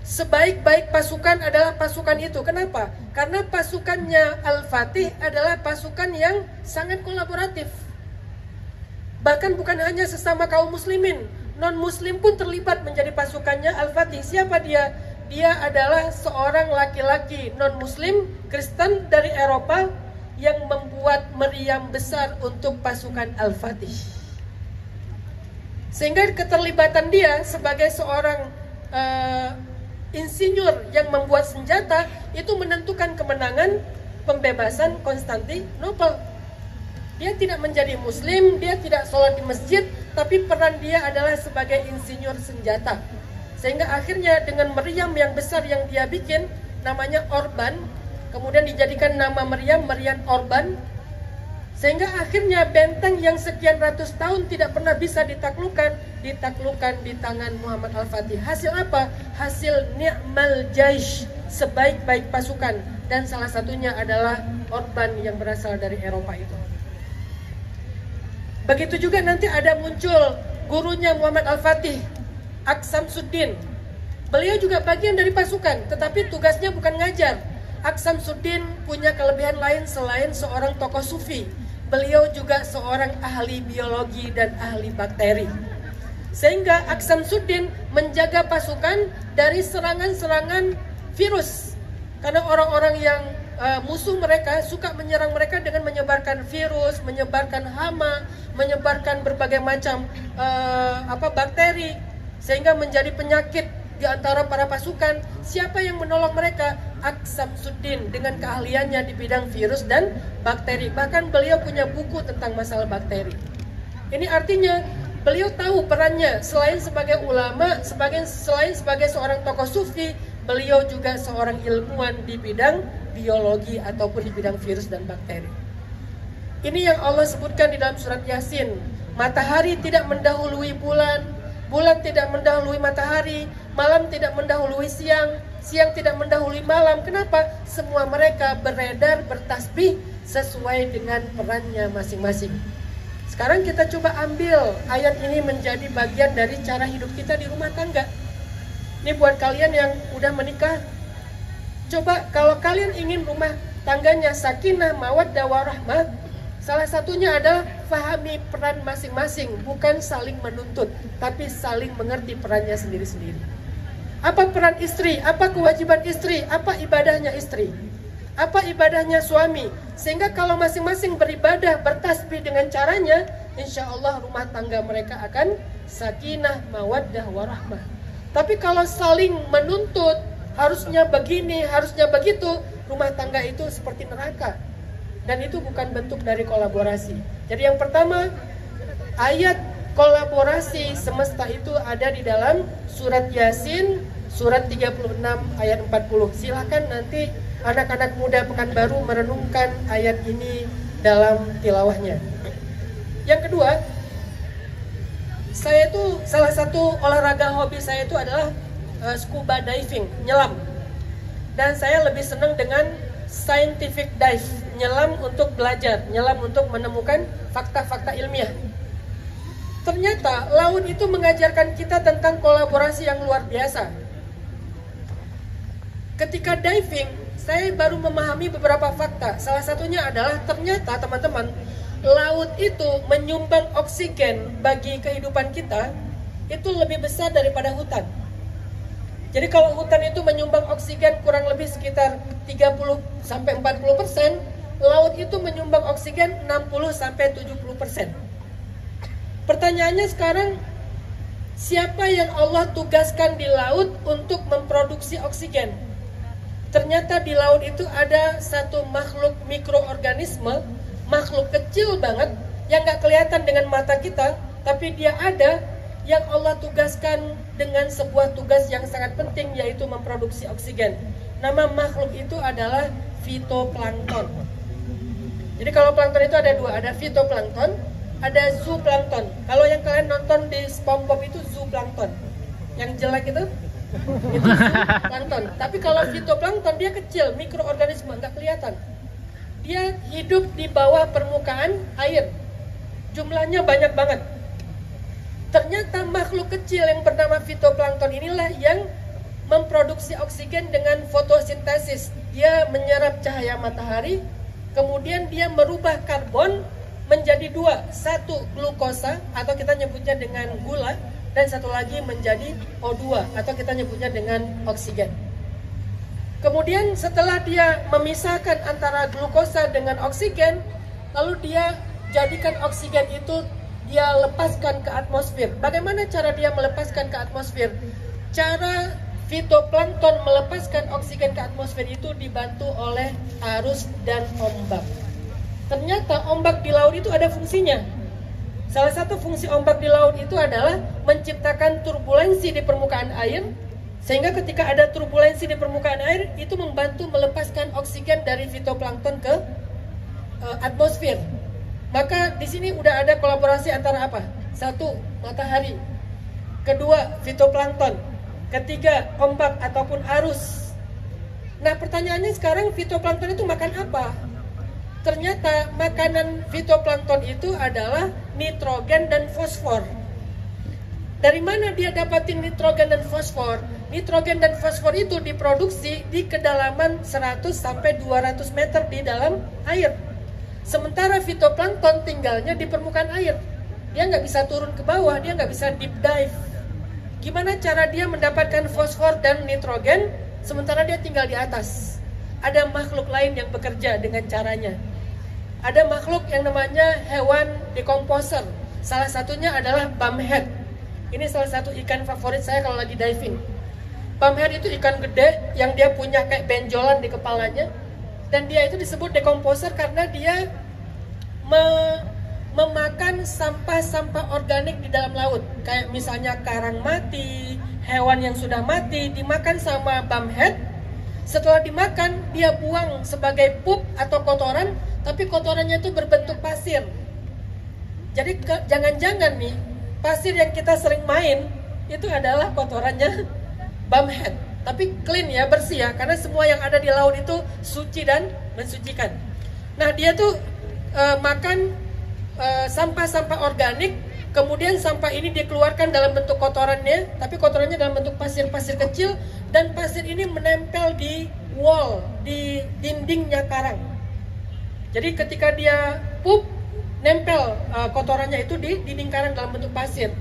Sebaik-baik pasukan adalah pasukan itu. Kenapa? Karena pasukannya Al-Fatih adalah pasukan yang sangat kolaboratif. Bahkan bukan hanya sesama kaum muslimin, non-muslim pun terlibat menjadi pasukannya Al-Fatih. Siapa dia? Dia adalah seorang laki-laki non-muslim Kristen dari Eropa yang membuat meriam besar untuk pasukan Al-Fatih. Sehingga keterlibatan dia sebagai seorang insinyur yang membuat senjata itu menentukan kemenangan pembebasan Konstantinopel. Dia tidak menjadi muslim, dia tidak sholat di masjid, tapi peran dia adalah sebagai insinyur senjata. Sehingga akhirnya dengan meriam yang besar yang dia bikin, namanya Orban, kemudian dijadikan nama meriam Orban. Sehingga akhirnya benteng yang sekian ratus tahun tidak pernah bisa ditaklukkan di tangan Muhammad Al-Fatih. Hasil apa? Hasil ni'mal jaish, sebaik-baik pasukan. Dan salah satunya adalah Orban yang berasal dari Eropa itu. Begitu juga nanti ada muncul gurunya Muhammad Al-Fatih, Aksamsuddin. Beliau juga bagian dari pasukan, tetapi tugasnya bukan ngajar. Aksamsuddin punya kelebihan lain selain seorang tokoh sufi. Beliau juga seorang ahli biologi dan ahli bakteri. Sehingga Aksamsuddin menjaga pasukan dari serangan-serangan virus. Karena orang-orang yang musuh mereka suka menyerang mereka dengan menyebarkan virus, menyebarkan hama, menyebarkan berbagai macam bakteri, sehingga menjadi penyakit di antara para pasukan. Siapa yang menolong mereka? Aksamsuddin dengan keahliannya di bidang virus dan bakteri. Bahkan beliau punya buku tentang masalah bakteri. Ini artinya beliau tahu perannya selain sebagai ulama, selain sebagai seorang tokoh sufi, beliau juga seorang ilmuwan di bidang biologi ataupun di bidang virus dan bakteri. Ini yang Allah sebutkan di dalam surat Yasin. Matahari tidak mendahului bulan, bulan tidak mendahului matahari, malam tidak mendahului siang, siang tidak mendahului malam. Kenapa? Semua mereka beredar, bertasbih sesuai dengan perannya masing-masing. Sekarang kita coba ambil ayat ini menjadi bagian dari cara hidup kita di rumah tangga. Ini buat kalian yang udah menikah. Coba kalau kalian ingin rumah tangganya sakinah, mawaddah, warahmah, salah satunya adalah pahami peran masing-masing, bukan saling menuntut, tapi saling mengerti perannya sendiri-sendiri. Apa peran istri? Apa kewajiban istri? Apa ibadahnya istri? Apa ibadahnya suami? Sehingga kalau masing-masing beribadah, bertasbih dengan caranya, insya Allah rumah tangga mereka akan sakinah, mawaddah, warahmah. Tapi kalau saling menuntut, harusnya begini, harusnya begitu, rumah tangga itu seperti neraka. Dan itu bukan bentuk dari kolaborasi. Jadi yang pertama, ayat kolaborasi semesta itu ada di dalam surat Yasin, surat 36 ayat 40. Silahkan nanti anak-anak muda Pekanbaru merenungkan ayat ini dalam tilawahnya. Yang kedua, saya itu salah satu olahraga hobi saya itu adalah scuba diving, nyelam. Dan saya lebih senang dengan scientific dive, nyelam untuk belajar, nyelam untuk menemukan fakta-fakta ilmiah. Ternyata laut itu mengajarkan kita tentang kolaborasi yang luar biasa. Ketika diving, saya baru memahami beberapa fakta. Salah satunya adalah ternyata teman-teman, laut itu menyumbang oksigen bagi kehidupan kita itu lebih besar daripada hutan. Jadi kalau hutan itu menyumbang oksigen kurang lebih sekitar 30-40%, laut itu menyumbang oksigen 60-70%. Pertanyaannya sekarang, siapa yang Allah tugaskan di laut untuk memproduksi oksigen? Ternyata di laut itu ada satu makhluk mikroorganisme, makhluk kecil banget, yang gak kelihatan dengan mata kita, tapi dia ada, yang Allah tugaskan dengan sebuah tugas yang sangat penting, yaitu memproduksi oksigen. Nama makhluk itu adalah fitoplankton. Jadi kalau plankton itu ada dua, ada fitoplankton, ada zooplankton. Kalau yang kalian nonton di SpongeBob itu zooplankton, yang jelek itu zooplankton. Tapi kalau fitoplankton dia kecil, mikroorganisme, nggak kelihatan. Dia hidup di bawah permukaan air. Jumlahnya banyak banget. Ternyata makhluk kecil yang bernama fitoplankton inilah yang memproduksi oksigen dengan fotosintesis. Dia menyerap cahaya matahari, kemudian dia merubah karbon menjadi dua. Satu glukosa atau kita nyebutnya dengan gula, dan satu lagi menjadi O2 atau kita nyebutnya dengan oksigen. Kemudian setelah dia memisahkan antara glukosa dengan oksigen, lalu dia jadikan oksigen itu dia lepaskan ke atmosfer. Bagaimana cara dia melepaskan ke atmosfer? Cara fitoplankton melepaskan oksigen ke atmosfer itu dibantu oleh arus dan ombak. Ternyata ombak di laut itu ada fungsinya. Salah satu fungsi ombak di laut itu adalah menciptakan turbulensi di permukaan air, sehingga ketika ada turbulensi di permukaan air itu membantu melepaskan oksigen dari fitoplankton ke atmosfer. Maka di sini udah ada kolaborasi antara apa? Satu, matahari. Kedua, fitoplankton. Ketiga, ombak ataupun arus. Nah, pertanyaannya sekarang, fitoplankton itu makan apa? Ternyata makanan fitoplankton itu adalah nitrogen dan fosfor. Dari mana dia dapatin nitrogen dan fosfor? Nitrogen dan fosfor itu diproduksi di kedalaman 100 sampai 200 meter di dalam air. Sementara fitoplankton tinggalnya di permukaan air. Dia nggak bisa turun ke bawah, dia nggak bisa deep dive. Gimana cara dia mendapatkan fosfor dan nitrogen sementara dia tinggal di atas? Ada makhluk lain yang bekerja dengan caranya. Ada makhluk yang namanya hewan decomposer. Salah satunya adalah bumhead. Ini salah satu ikan favorit saya kalau lagi diving. Bumhead itu ikan gede yang dia punya kayak benjolan di kepalanya. Dan dia itu disebut decomposer karena dia memakan sampah-sampah organik di dalam laut. Kayak misalnya karang mati, hewan yang sudah mati, dimakan sama bumhead. Setelah dimakan, dia buang sebagai pup atau kotoran, tapi kotorannya itu berbentuk pasir. Jadi jangan-jangan nih, pasir yang kita sering main, itu adalah kotorannya bumhead. Tapi clean ya, bersih ya, karena semua yang ada di laut itu suci dan mensucikan. Nah, dia tuh makan sampah-sampah organik, kemudian sampah ini dikeluarkan dalam bentuk kotorannya, tapi kotorannya dalam bentuk pasir-pasir kecil, dan pasir ini menempel di wall, di dindingnya karang. Jadi ketika dia pup, nempel kotorannya itu di dinding karang dalam bentuk pasir.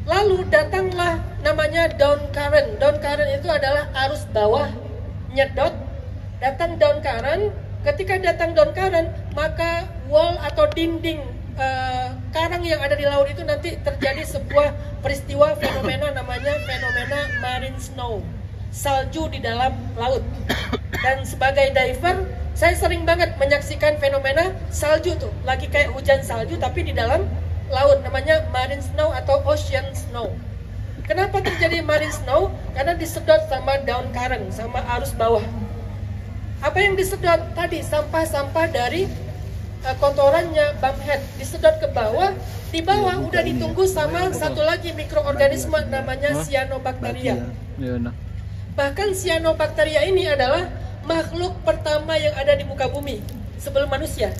Lalu datanglah namanya down current. Down current itu adalah arus bawah nyedot. Datang down current. Ketika datang down current, maka wall atau dinding karang yang ada di laut itu nanti terjadi sebuah peristiwa fenomena namanya fenomena marine snow. Salju di dalam laut. Dan sebagai diver, saya sering banget menyaksikan fenomena salju tuh. Lagi kayak hujan salju tapi di dalam laut, namanya marine snow atau ocean snow. Kenapa terjadi marine snow? Karena disedot sama down current, sama arus bawah. Apa yang disedot tadi? Sampah-sampah dari kotorannya bumhead disedot ke bawah. Di bawah udah ditunggu sama satu lagi mikroorganisme namanya cyanobacteria. Bahkan cyanobacteria ini adalah makhluk pertama yang ada di muka bumi sebelum manusia.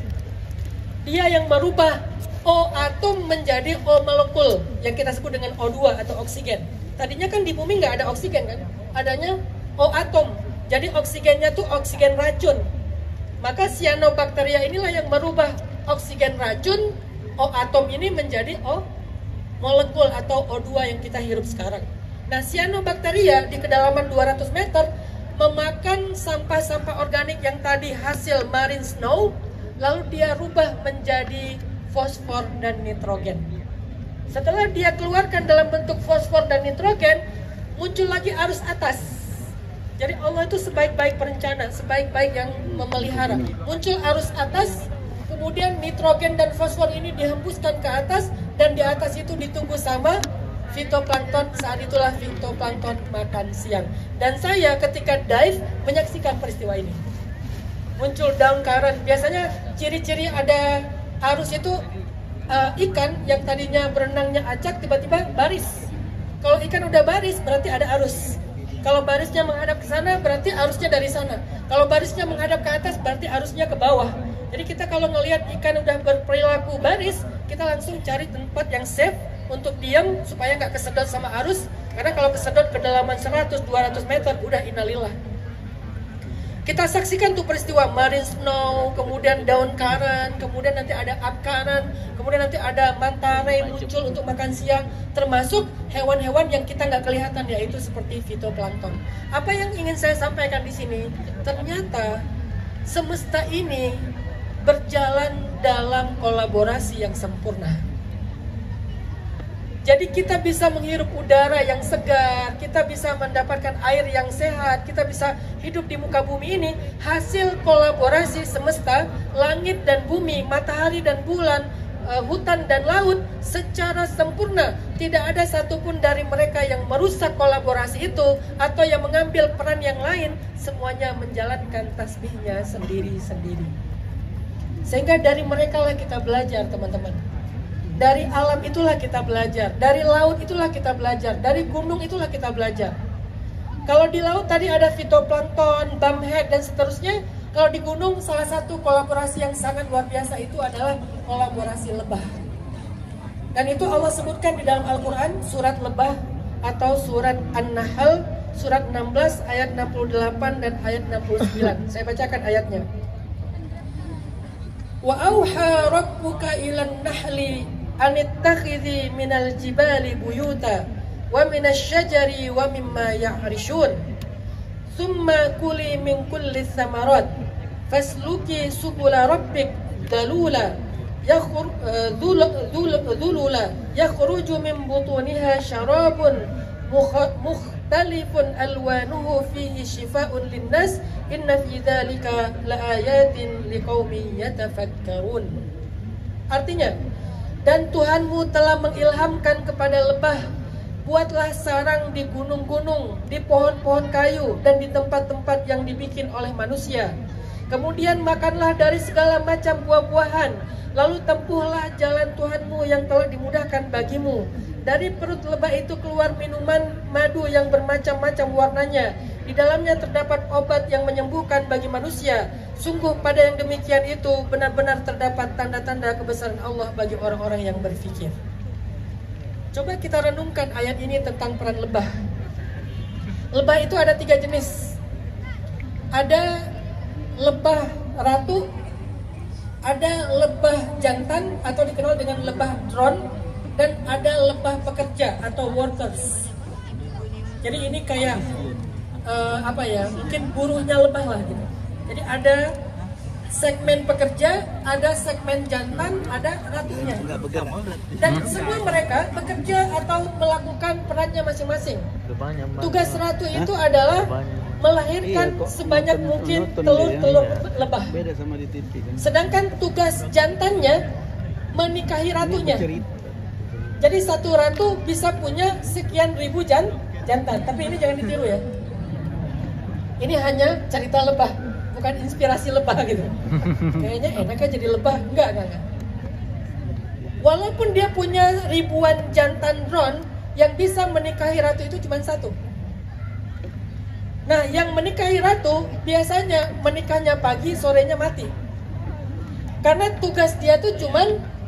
Dia yang merubah O atom menjadi O molekul yang kita sebut dengan O2 atau oksigen. Tadinya kan di bumi nggak ada oksigen kan, adanya O atom. Jadi oksigennya tuh oksigen racun. Maka cyanobacteria inilah yang merubah oksigen racun O atom ini menjadi O molekul atau O2 yang kita hirup sekarang. Nah, cyanobacteria di kedalaman 200 meter memakan sampah-sampah organik yang tadi hasil marine snow, lalu dia rubah menjadi fosfor dan nitrogen. Setelah dia keluarkan dalam bentuk fosfor dan nitrogen, muncul lagi arus atas. Jadi Allah itu sebaik-baik perencana, sebaik-baik yang memelihara. Muncul arus atas, kemudian nitrogen dan fosfor ini dihembuskan ke atas, dan di atas itu ditunggu sama fitoplankton. Saat itulah fitoplankton makan siang. Dan saya ketika dive menyaksikan peristiwa ini. Muncul daun current. Biasanya ciri-ciri ada arus itu ikan yang tadinya berenangnya acak tiba-tiba baris. Kalau ikan udah baris berarti ada arus. Kalau barisnya menghadap ke sana berarti arusnya dari sana. Kalau barisnya menghadap ke atas berarti arusnya ke bawah. Jadi kita kalau ngelihat ikan udah berperilaku baris, kita langsung cari tempat yang safe untuk diam supaya nggak kesedot sama arus. Karena kalau kesedot kedalaman 100-200 meter udah innalillah. Kita saksikan tuh peristiwa marine snow, kemudian daun current, kemudian nanti ada up current, kemudian nanti ada manta ray muncul untuk makan siang, termasuk hewan-hewan yang kita nggak kelihatan, yaitu seperti fitoplankton. Apa yang ingin saya sampaikan di sini? Ternyata semesta ini berjalan dalam kolaborasi yang sempurna. Jadi kita bisa menghirup udara yang segar, kita bisa mendapatkan air yang sehat, kita bisa hidup di muka bumi ini hasil kolaborasi semesta, langit dan bumi, matahari dan bulan, hutan dan laut secara sempurna. Tidak ada satupun dari mereka yang merusak kolaborasi itu atau yang mengambil peran yang lain, semuanya menjalankan tasbihnya sendiri-sendiri. Sehingga dari mereka lah kita belajar, teman-teman. Dari alam itulah kita belajar, dari laut itulah kita belajar, dari gunung itulah kita belajar. Kalau di laut tadi ada fitoplankton, bumhead dan seterusnya. Kalau di gunung salah satu kolaborasi yang sangat luar biasa itu adalah kolaborasi lebah. Dan itu Allah sebutkan di dalam Al-Quran, surat lebah atau surat An-Nahl, surat 16 ayat 68 dan ayat 69. Saya bacakan ayatnya. Wa auha rabbuka ilan nahli anittakhidhi minal jibali buyuta wa minasy syajari wa mimma ya'rishun thumma kuli min kulli thamarat fasluki subula rabbik dalula yakhruju min butuniha syarabun mukhtalifun alwanuhu fihi shifaa'un linnas inna fi dzalika laayatin liqaumin yatafakkarun. Artinya, dan Tuhanmu telah mengilhamkan kepada lebah, buatlah sarang di gunung-gunung, di pohon-pohon kayu, dan di tempat-tempat yang dibikin oleh manusia. Kemudian makanlah dari segala macam buah-buahan, lalu tempuhlah jalan Tuhanmu yang telah dimudahkan bagimu. Dari perut lebah itu keluar minuman madu yang bermacam-macam warnanya. Di dalamnya terdapat obat yang menyembuhkan bagi manusia. Sungguh pada yang demikian itu benar-benar terdapat tanda-tanda kebesaran Allah bagi orang-orang yang berfikir. Coba kita renungkan ayat ini tentang peran lebah. Lebah itu ada 3 jenis. Ada lebah ratu, ada lebah jantan atau dikenal dengan lebah drone, dan ada lebah pekerja atau workers. Jadi ini kayak mungkin buruhnya lebah lah gitu. Jadi ada segmen pekerja, ada segmen jantan, ada ratunya. Dan semua mereka bekerja atau melakukan perannya masing-masing. Tugas ratu itu adalah melahirkan sebanyak mungkin telur-telur lebah. Sedangkan tugas jantannya menikahi ratunya. Jadi satu ratu bisa punya sekian ribu jantan. Tapi ini jangan ditiru ya. Ini hanya cerita lebah, bukan inspirasi lebah gitu. Kayaknya enaknya jadi lebah. Enggak. Walaupun dia punya ribuan jantan drone, yang bisa menikahi ratu itu cuma satu. Nah, yang menikahi ratu biasanya menikahnya pagi, sorenya mati. Karena tugas dia tuh cuman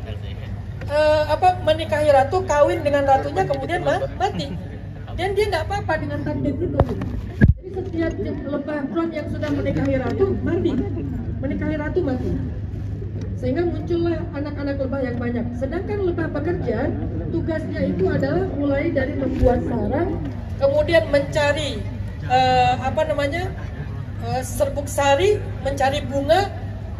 menikahi ratu, kawin dengan ratunya, kemudian mati. Dan dia nggak apa-apa dengan takdir itu. Jadi setiap lebah drone yang sudah menikahi ratu mati, sehingga muncullah anak-anak lebah yang banyak. Sedangkan lebah pekerja tugasnya itu adalah mulai dari membuat sarang, kemudian mencari serbuk sari, mencari bunga,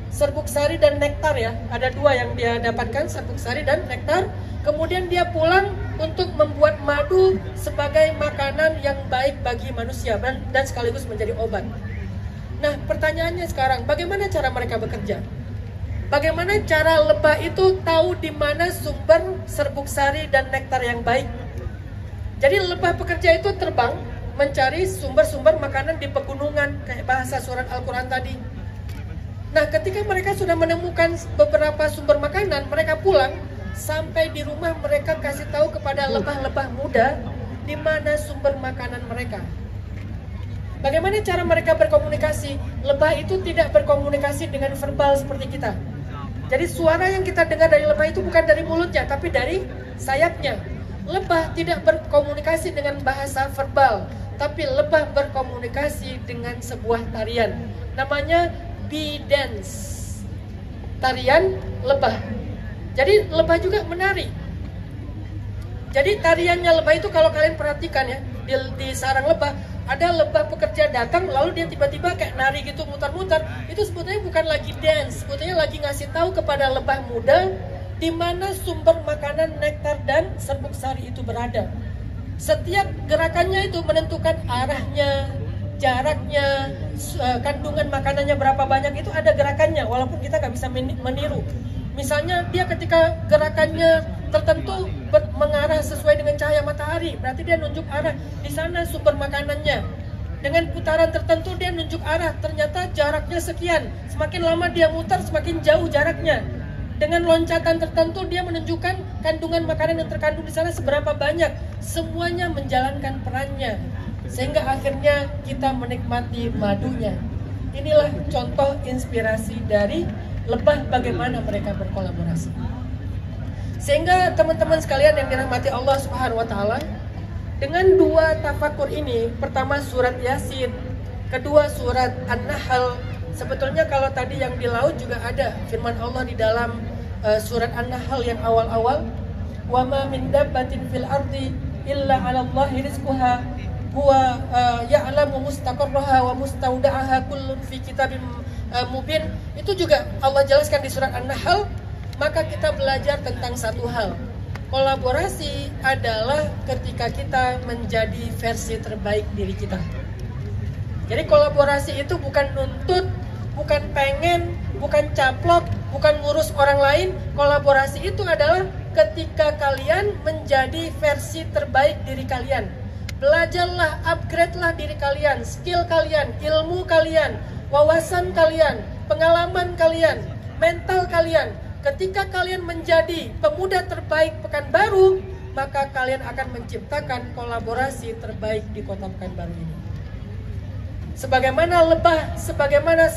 serbuk sari dan nektar ya. Ada dua yang dia dapatkan, serbuk sari dan nektar. Kemudian dia pulang untuk membuat madu sebagai makanan yang baik bagi manusia dan sekaligus menjadi obat. Nah, pertanyaannya sekarang, bagaimana cara mereka bekerja? Bagaimana cara lebah itu tahu di mana sumber serbuk sari dan nektar yang baik? Jadi lebah pekerja itu terbang mencari sumber-sumber makanan di pegunungan, kayak bahasa surat Al-Quran tadi. Nah, ketika mereka sudah menemukan beberapa sumber makanan, mereka pulang, sampai di rumah mereka kasih tahu kepada lebah-lebah muda di mana sumber makanan mereka. Bagaimana cara mereka berkomunikasi? Lebah itu tidak berkomunikasi dengan verbal seperti kita. Jadi suara yang kita dengar dari lebah itu bukan dari mulutnya, tapi dari sayapnya. Lebah tidak berkomunikasi dengan bahasa verbal, tapi lebah berkomunikasi dengan sebuah tarian. Namanya bee dance. Tarian lebah. Jadi lebah juga menari. Jadi tariannya lebah itu kalau kalian perhatikan ya, di sarang lebah, ada lebah pekerja datang lalu dia tiba-tiba kayak nari gitu mutar-mutar. Itu sebetulnya bukan lagi dance, sebetulnya lagi ngasih tahu kepada lebah muda di mana sumber makanan nektar dan serbuk sari itu berada. Setiap gerakannya itu menentukan arahnya, jaraknya, kandungan makanannya berapa banyak, itu ada gerakannya walaupun kita nggak bisa meniru. Misalnya dia ketika gerakannya tertentu mengarah sesuai dengan cahaya matahari, berarti dia nunjuk arah di sana sumber makanannya. Dengan putaran tertentu dia nunjuk arah, ternyata jaraknya sekian. Semakin lama dia mutar, semakin jauh jaraknya. Dengan loncatan tertentu dia menunjukkan kandungan makanan yang terkandung di sana seberapa banyak. Semuanya menjalankan perannya, sehingga akhirnya kita menikmati madunya. Inilah contoh inspirasi dari lebah bagaimana mereka berkolaborasi. Sehingga teman-teman sekalian yang dirahmati Allah Subhanahu wa taala, dengan dua tafakur ini, pertama surat Yasin, kedua surat An-Nahl. Sebetulnya kalau tadi yang di laut juga ada firman Allah di dalam surat An-Nahl yang awal-awal, wa ma min dabbatin fil ardi illa 'ala Allahi rizquha huwa ya'lamu mustaqarraha wa mustaudaha kullun fi kitabim mubin. Itu juga Allah jelaskan di surat An-Nahl. Maka kita belajar tentang satu hal. Kolaborasi adalah ketika kita menjadi versi terbaik diri kita. Jadi kolaborasi itu bukan nuntut, bukan pengen, bukan caplok, bukan ngurus orang lain. Kolaborasi itu adalah ketika kalian menjadi versi terbaik diri kalian. Belajarlah, upgrade-lah diri kalian, skill kalian, ilmu kalian, wawasan kalian, pengalaman kalian, mental kalian. Ketika kalian menjadi pemuda terbaik Pekanbaru, maka kalian akan menciptakan kolaborasi terbaik di kota Pekanbaru ini. Sebagaimana lebah, sebagaimana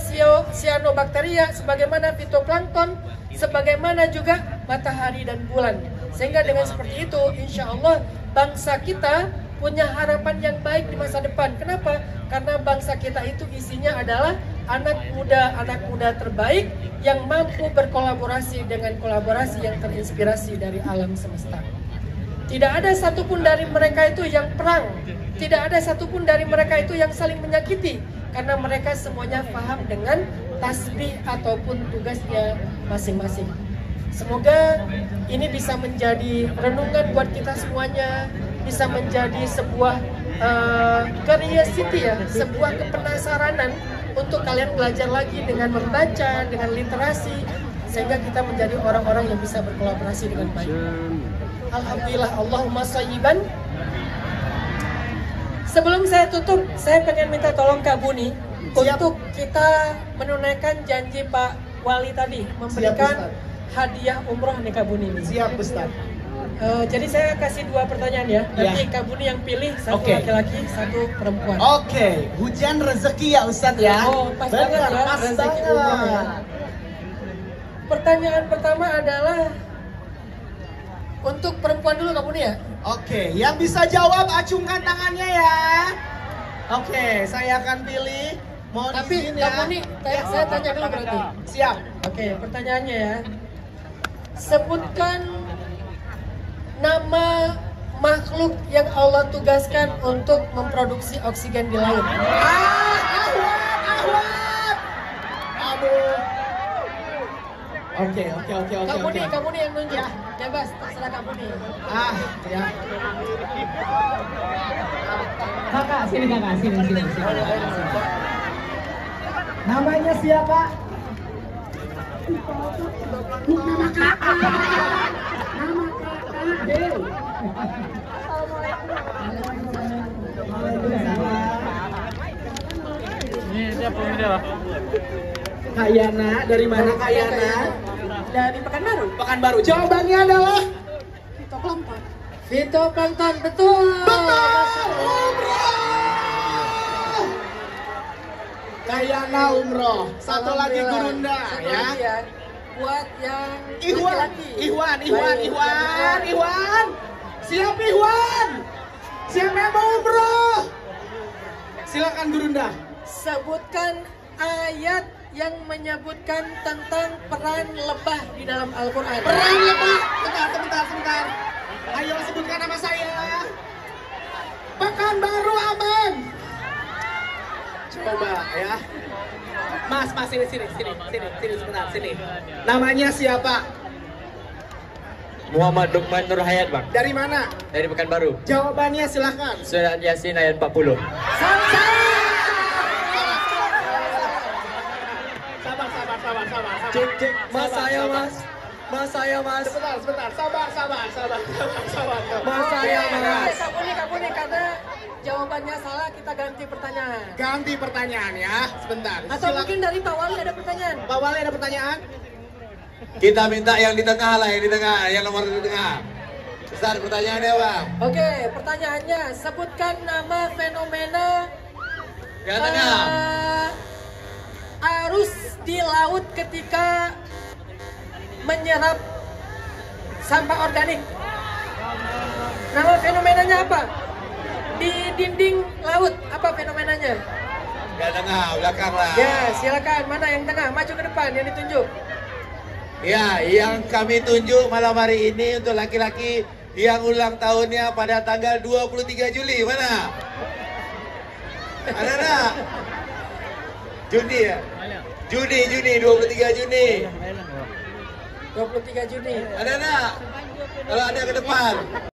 cyanobacteria, sebagaimana fitoplankton, sebagaimana juga matahari dan bulan. Sehingga dengan seperti itu, insya Allah bangsa kita punya harapan yang baik di masa depan. Kenapa? Karena bangsa kita itu isinya adalah anak muda terbaik yang mampu berkolaborasi dengan kolaborasi yang terinspirasi dari alam semesta. Tidak ada satupun dari mereka itu yang perang, tidak ada satupun dari mereka itu yang saling menyakiti, karena mereka semuanya paham dengan tasbih ataupun tugasnya masing-masing. Semoga ini bisa menjadi renungan buat kita semuanya, bisa menjadi sebuah curiosity ya, sebuah kepenasaranan untuk kalian belajar lagi dengan membaca, dengan literasi, sehingga kita menjadi orang-orang yang bisa berkolaborasi dengan baik. Alhamdulillah, Allahumma shayyiban. Sebelum saya tutup, saya pengen minta tolong Kak Buni untuk kita menunaikan janji Pak Wali tadi, memberikan hadiah umroh nih Kak Buni. Siap, Ustaz. Jadi saya kasih dua pertanyaan ya. Nanti Kak Buni yang pilih, satu laki-laki, satu perempuan. Oke, hujan rezeki ya Ustadz ya. Oh, pas banget ya, pas rezeki umroh ya. Pertanyaan pertama adalah untuk perempuan dulu Kak Buni ya. Oke, yang bisa jawab acungkan tangannya ya. Oke, saya akan pilih. Mohon Tapi izin Kak ya. Buni, saya tanya dulu berarti. Siap. Oke, pertanyaannya ya. Sebutkan nama makhluk yang Allah tugaskan untuk memproduksi oksigen di laut? Oke. Kamu nih yang nunjuk. Ya. Bebas, terserah kamu nih. Ya. Kakak, sini. Namanya siapa? Nama kakak. Ini siapa ini? Kayana, dari mana Kayana? Dari Pekanbaru. Pekanbaru. Jawabannya adalah Fitoplankton, betul. Kayana umroh. Satu lagi Gurunda ya. Buat yang Ihwan. Siap Ihwan. Siapa yang mau umroh? Silakan Gurunda. Sebutkan ayat yang menyebutkan tentang peran lebah di dalam Al-Quran. Peran lebah. Sebentar. Ayo sebutkan nama saya. Pekanbaru aman. Coba ya. Mas sini sebentar sini. Namanya siapa? Muhammad Lukman Nur Hayat, Bang. Dari mana? Dari Pekanbaru. Jawabannya silahkan. Surat Yasin ayat 40. Sabar. Cek. Mas saya mas. Sebentar. Sabar. Mas saya mas. Kamu nih karena jawabannya salah, kita ganti pertanyaan. Ganti pertanyaan ya. Sebentar. Atau mungkin dari Pak Wali ada pertanyaan. Pak Wali ada pertanyaan? Kita minta yang di tengah lah, yang nomor di tengah. Besar pertanyaannya, Bang. Oke, pertanyaannya, sebutkan nama fenomena Yang tengah. Arus di laut ketika menyerap sampah organik. Nama fenomenanya apa? Di dinding laut, apa fenomenanya? Yang tengah, belakang lah. Ya, silakan. Mana yang tengah? Maju ke depan, yang ditunjuk. Ya, yang kami tunjuk malam hari ini untuk laki-laki yang ulang tahunnya pada tanggal 23 Juli. Mana? Ada tak? Juni ya? Juni, 23 Juni. 23 Juni. Ada tak? Kalau ada ke depan.